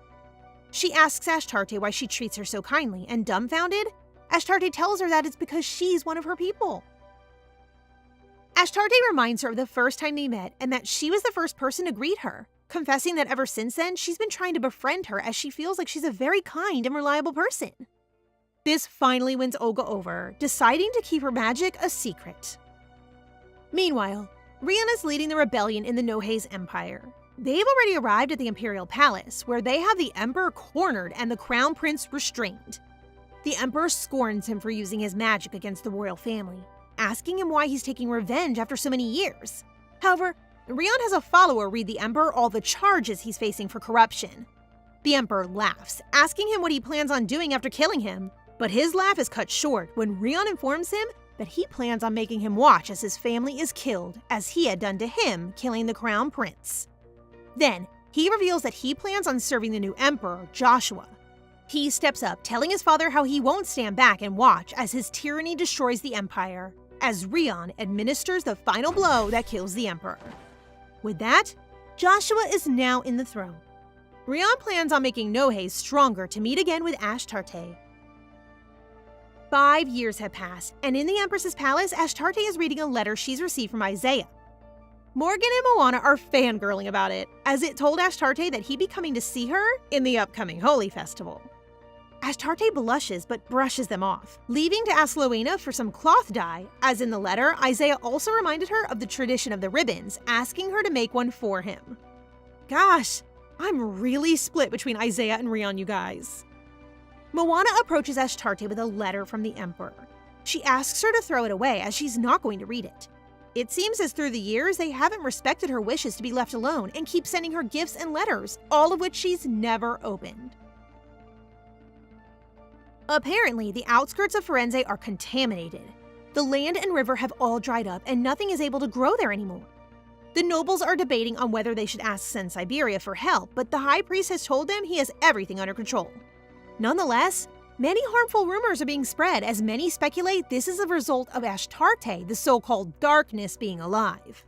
She asks Ashtarte why she treats her so kindly, and dumbfounded, Ashtarte tells her that it's because she's one of her people. Ashtarte reminds her of the first time they met and that she was the first person to greet her, confessing that ever since then she's been trying to befriend her as she feels like she's a very kind and reliable person. This finally wins Olga over, deciding to keep her magic a secret. Meanwhile, Rian is leading the rebellion in the Nohei's Empire. They've already arrived at the Imperial Palace, where they have the Emperor cornered and the Crown Prince restrained. The Emperor scorns him for using his magic against the royal family, asking him why he's taking revenge after so many years. However, Rian has a follower read the Emperor all the charges he's facing for corruption. The Emperor laughs, asking him what he plans on doing after killing him, but his laugh is cut short when Rian informs him that he plans on making him watch as his family is killed, as he had done to him killing the Crown Prince. Then, he reveals that he plans on serving the new Emperor, Joshua. He steps up, telling his father how he won't stand back and watch as his tyranny destroys the Empire, as Rian administers the final blow that kills the Emperor. With that, Joshua is now in the throne. Rian plans on making Nohei stronger to meet again with Ashtarte. 5 years have passed, and in the Empress's palace, Ashtarte is reading a letter she's received from Isaiah. Morgan and Moana are fangirling about it, as it told Ashtarte that he'd be coming to see her in the upcoming Holy Festival. Ashtarte blushes but brushes them off, leaving to ask Loena for some cloth dye, as in the letter, Isaiah also reminded her of the tradition of the ribbons, asking her to make one for him. Gosh, I'm really split between Isaiah and Rian, you guys. Moana approaches Ashtarte with a letter from the Emperor. She asks her to throw it away as she's not going to read it. It seems as through the years they haven't respected her wishes to be left alone and keep sending her gifts and letters, all of which she's never opened. Apparently, the outskirts of Firenze are contaminated. The land and river have all dried up and nothing is able to grow there anymore. The nobles are debating on whether they should ask Siberia for help, but the high priest has told them he has everything under control. Nonetheless, many harmful rumors are being spread as many speculate this is a result of Ashtarte, the so-called darkness, being alive.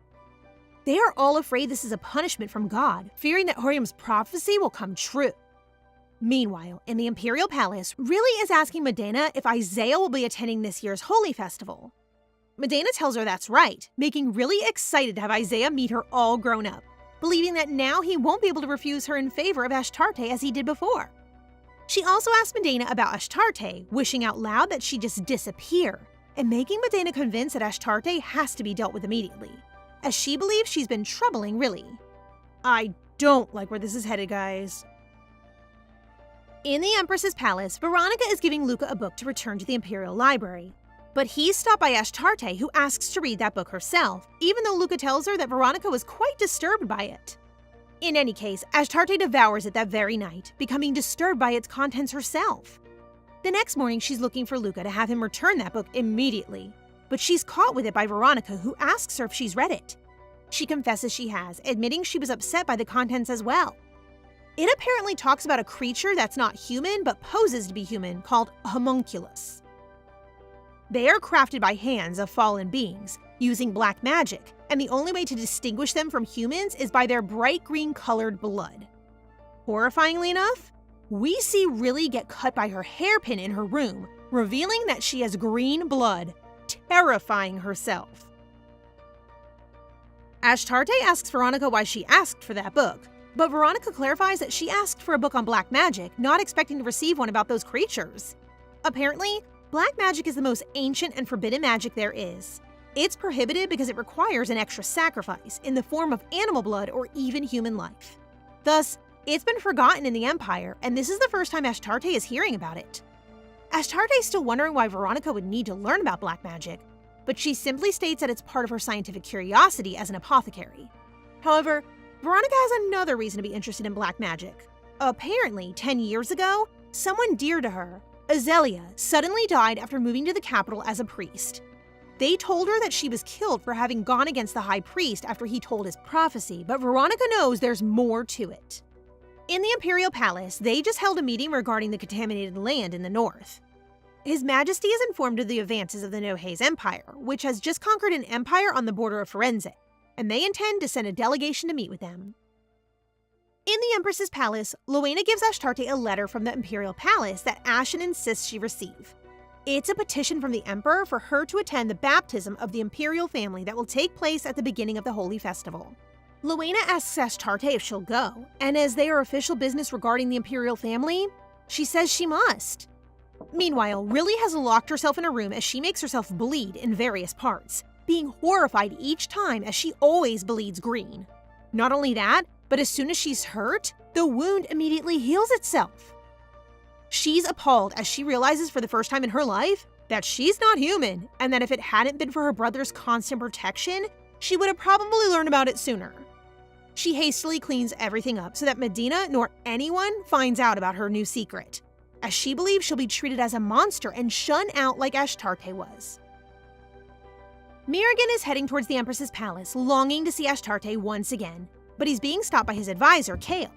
They are all afraid this is a punishment from God, fearing that Horium's prophecy will come true. Meanwhile, in the Imperial Palace, Riley is asking Medena if Isaiah will be attending this year's Holy Festival. Medena tells her that's right, making Riley excited to have Isaiah meet her all grown up, believing that now he won't be able to refuse her in favor of Ashtarte as he did before. She also asks Medena about Ashtarte, wishing out loud that she just disappear, and making Medena convinced that Ashtarte has to be dealt with immediately, as she believes she's been troubling Riley. I don't like where this is headed, guys. In the Empress's palace, Veronica is giving Luca a book to return to the Imperial Library. But he's stopped by Ashtarte, who asks to read that book herself, even though Luca tells her that Veronica was quite disturbed by it. In any case, Ashtarte devours it that very night, becoming disturbed by its contents herself. The next morning, she's looking for Luca to have him return that book immediately, but she's caught with it by Veronica, who asks her if she's read it. She confesses she has, admitting she was upset by the contents as well. It apparently talks about a creature that's not human but poses to be human called a homunculus. They are crafted by hands of fallen beings, using black magic, and the only way to distinguish them from humans is by their bright green colored blood. Horrifyingly enough, we see Riley get cut by her hairpin in her room, revealing that she has green blood, terrifying herself. Ashtarte asks Veronica why she asked for that book, but Veronica clarifies that she asked for a book on black magic, not expecting to receive one about those creatures. Apparently, black magic is the most ancient and forbidden magic there is. It's prohibited because it requires an extra sacrifice in the form of animal blood or even human life. Thus, it's been forgotten in the Empire, and this is the first time Ashtarte is hearing about it. Ashtarte is still wondering why Veronica would need to learn about black magic, but she simply states that it's part of her scientific curiosity as an apothecary. However, Veronica has another reason to be interested in black magic. Apparently, 10 years ago, someone dear to her, Azalea, suddenly died after moving to the capital as a priest. They told her that she was killed for having gone against the high priest after he told his prophecy, but Veronica knows there's more to it. In the Imperial Palace, they just held a meeting regarding the contaminated land in the north. His Majesty is informed of the advances of the Nohei's Empire, which has just conquered an empire on the border of Firenze, and they intend to send a delegation to meet with them. In the Empress's palace, Luena gives Ashtarte a letter from the Imperial Palace that Ashen insists she receive. It's a petition from the Emperor for her to attend the baptism of the Imperial family that will take place at the beginning of the Holy Festival. Luena asks Ashtarte if she'll go, and as they are official business regarding the Imperial family, she says she must. Meanwhile, Riley has locked herself in a room as she makes herself bleed in various parts, being horrified each time as she always bleeds green. Not only that, but as soon as she's hurt, the wound immediately heals itself. She's appalled as she realizes for the first time in her life that she's not human, and that if it hadn't been for her brother's constant protection, she would have probably learned about it sooner. She hastily cleans everything up so that Medena nor anyone finds out about her new secret, as she believes she'll be treated as a monster and shunned out like Ashtarte was. Mirrigan is heading towards the Empress's palace, longing to see Ashtarte once again, but he's being stopped by his advisor, Kale.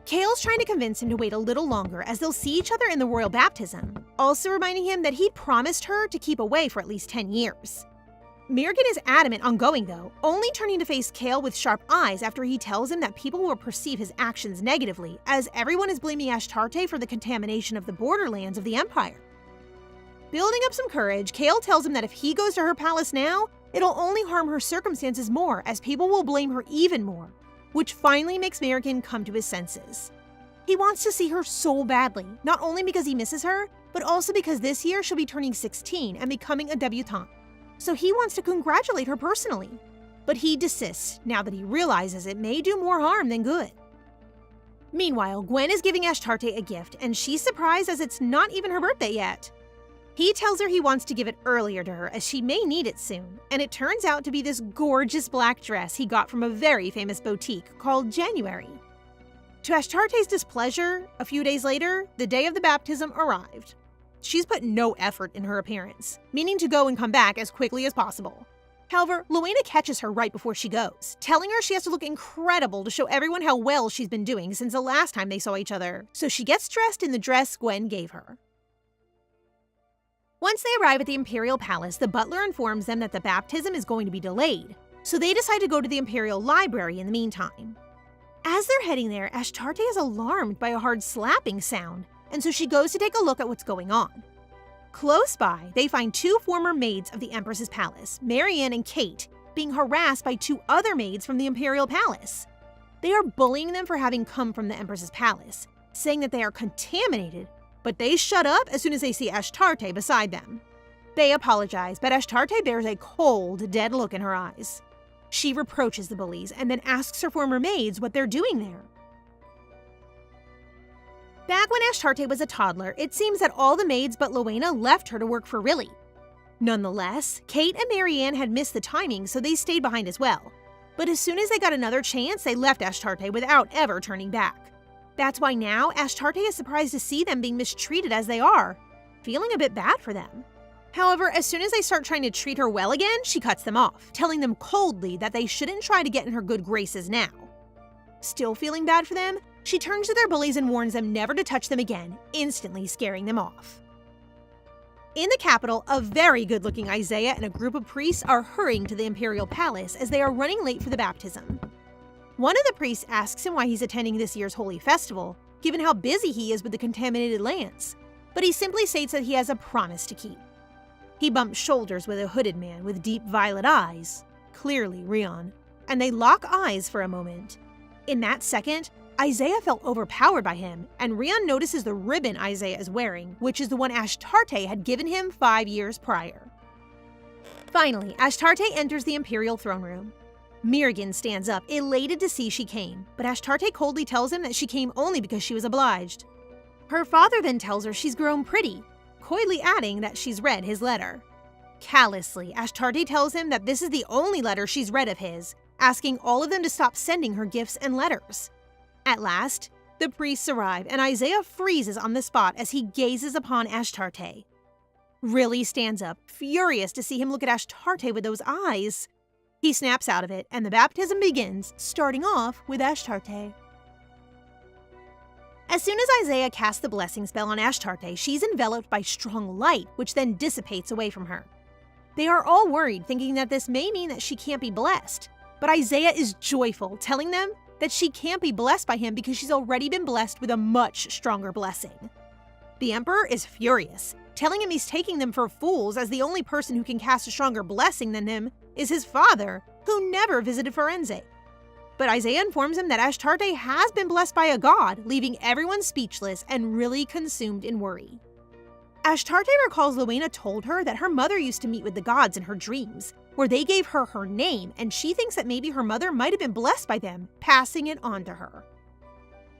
Kale's trying to convince him to wait a little longer as they'll see each other in the royal baptism, also reminding him that he'd promised her to keep away for at least 10 years. Mirrigan is adamant on going though, only turning to face Kale with sharp eyes after he tells him that people will perceive his actions negatively, as everyone is blaming Ashtarte for the contamination of the borderlands of the Empire. Building up some courage, Kale tells him that if he goes to her palace now, it'll only harm her circumstances more, as people will blame her even more, which finally makes Mirrigan come to his senses. He wants to see her so badly, not only because he misses her, but also because this year she'll be turning 16 and becoming a debutante. So he wants to congratulate her personally. But he desists now that he realizes it may do more harm than good. Meanwhile, Gwen is giving Ashtarte a gift, and she's surprised as it's not even her birthday yet. He tells her he wants to give it earlier to her as she may need it soon, and it turns out to be this gorgeous black dress he got from a very famous boutique called January. To Ashtarte's displeasure, a few days later, the day of the baptism arrived. She's put no effort in her appearance, meaning to go and come back as quickly as possible. However, Luena catches her right before she goes, telling her she has to look incredible to show everyone how well she's been doing since the last time they saw each other, so she gets dressed in the dress Gwen gave her. Once they arrive at the Imperial Palace, the butler informs them that the baptism is going to be delayed, so they decide to go to the Imperial Library in the meantime. As they're heading there, Ashtarte is alarmed by a hard slapping sound, and so she goes to take a look at what's going on. Close by, they find two former maids of the Empress's palace, Marianne and Kate, being harassed by two other maids from the Imperial Palace. They are bullying them for having come from the Empress's palace, saying that they are contaminated, but they shut up as soon as they see Ashtarte beside them. They apologize, but Ashtarte bears a cold, dead look in her eyes. She reproaches the bullies and then asks her former maids what they're doing there. Back when Ashtarte was a toddler, it seems that all the maids but Lowena left her to work for Riley. Nonetheless, Kate and Marianne had missed the timing, so they stayed behind as well. But as soon as they got another chance, they left Ashtarte without ever turning back. That's why now Ashtarte is surprised to see them being mistreated as they are, feeling a bit bad for them. However, as soon as they start trying to treat her well again, she cuts them off, telling them coldly that they shouldn't try to get in her good graces now. Still feeling bad for them, she turns to their bullies and warns them never to touch them again, instantly scaring them off. In the capital, a very good-looking Isaiah and a group of priests are hurrying to the Imperial Palace as they are running late for the baptism. One of the priests asks him why he's attending this year's holy festival, given how busy he is with the contaminated lands, but he simply states that he has a promise to keep. He bumps shoulders with a hooded man with deep violet eyes, clearly Rion, and they lock eyes for a moment. In that second, Isaiah felt overpowered by him, and Rion notices the ribbon Isaiah is wearing, which is the one Ashtarte had given him 5 years prior. Finally, Ashtarte enters the Imperial throne room. Mirrigan stands up, elated to see she came, but Ashtarte coldly tells him that she came only because she was obliged. Her father then tells her she's grown pretty, coyly adding that she's read his letter. Callously, Ashtarte tells him that this is the only letter she's read of his, asking all of them to stop sending her gifts and letters. At last, the priests arrive, and Isaiah freezes on the spot as he gazes upon Ashtarte. Riley stands up, furious to see him look at Ashtarte with those eyes. He snaps out of it, and the baptism begins, starting off with Ashtarte. As soon as Isaiah casts the blessing spell on Ashtarte, she's enveloped by strong light, which then dissipates away from her. They are all worried, thinking that this may mean that she can't be blessed. But Isaiah is joyful, telling them that she can't be blessed by him because she's already been blessed with a much stronger blessing. The Emperor is furious, telling him he's taking them for fools as the only person who can cast a stronger blessing than him is his father, who never visited Firenze. But Isaiah informs him that Ashtarte has been blessed by a god, leaving everyone speechless and really consumed in worry. Ashtarte recalls Lowena told her that her mother used to meet with the gods in her dreams, where they gave her her name, and she thinks that maybe her mother might have been blessed by them, passing it on to her.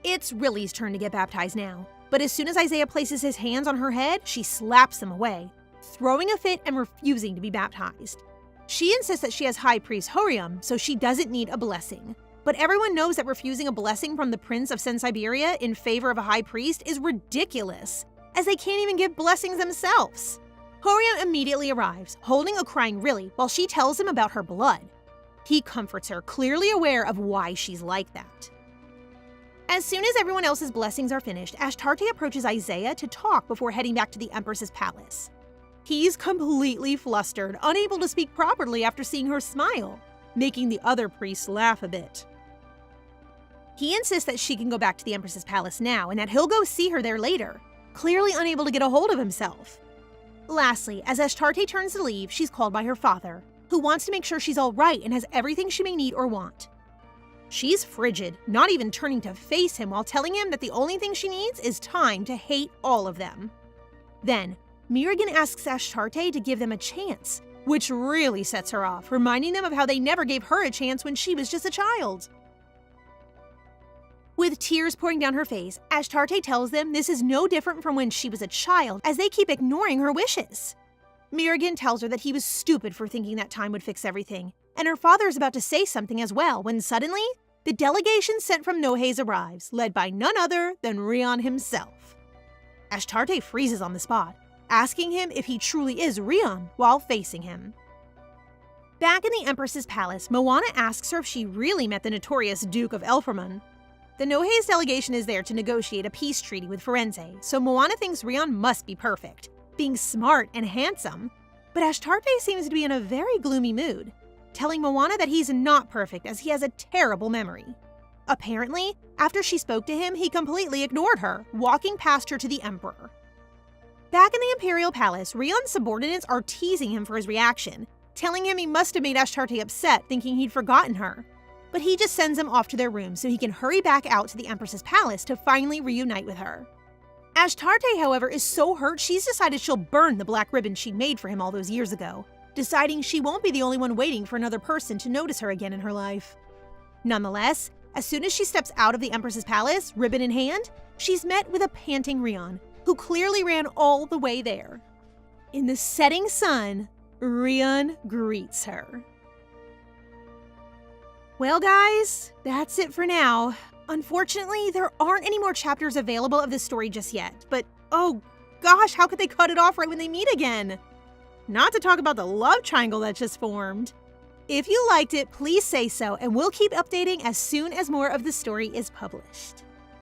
It's Riley's turn to get baptized now, but as soon as Isaiah places his hands on her head, she slaps them away, throwing a fit and refusing to be baptized. She insists that she has High Priest Horium, so she doesn't need a blessing. But everyone knows that refusing a blessing from the Prince of Sensiberia in favor of a High Priest is ridiculous, as they can't even give blessings themselves. Horium immediately arrives, holding a crying Riley while she tells him about her blood. He comforts her, clearly aware of why she's like that. As soon as everyone else's blessings are finished, Ashtarte approaches Isaiah to talk before heading back to the Empress's palace. He's completely flustered, unable to speak properly after seeing her smile, making the other priests laugh a bit. He insists that she can go back to the Empress's palace now and that he'll go see her there later, clearly unable to get a hold of himself. Lastly, as Ashtarte turns to leave, she's called by her father, who wants to make sure she's all right and has everything she may need or want. She's frigid, not even turning to face him while telling him that the only thing she needs is time to hate all of them. Then, Mirrigan asks Ashtarte to give them a chance, which really sets her off, reminding them of how they never gave her a chance when she was just a child. With tears pouring down her face, Ashtarte tells them this is no different from when she was a child, as they keep ignoring her wishes. Mirrigan tells her that he was stupid for thinking that time would fix everything, and her father is about to say something as well when suddenly, the delegation sent from Nohaze arrives, led by none other than Rion himself. Ashtarte freezes on the spot, asking him if he truly is Rion while facing him. Back in the Empress's palace, Moana asks her if she really met the notorious Duke of Elframun. The Nohaze delegation is there to negotiate a peace treaty with Firenze, so Moana thinks Rion must be perfect, being smart and handsome. But Ashtarte seems to be in a very gloomy mood, telling Moana that he's not perfect as he has a terrible memory. Apparently, after she spoke to him, he completely ignored her, walking past her to the emperor. Back in the Imperial Palace, Rion's subordinates are teasing him for his reaction, telling him he must have made Ashtarte upset, thinking he'd forgotten her. But he just sends them off to their rooms so he can hurry back out to the Empress's palace to finally reunite with her. Ashtarte, however, is so hurt she's decided she'll burn the black ribbon she made for him all those years ago, deciding she won't be the only one waiting for another person to notice her again in her life. Nonetheless, as soon as she steps out of the Empress's palace, ribbon in hand, she's met with a panting Rion, who clearly ran all the way there. In the setting sun, Rion greets her. Well, guys, that's it for now. Unfortunately, there aren't any more chapters available of this story just yet, but oh gosh, how could they cut it off right when they meet again? Not to talk about the love triangle that just formed. If you liked it, please say so, and we'll keep updating as soon as more of the story is published.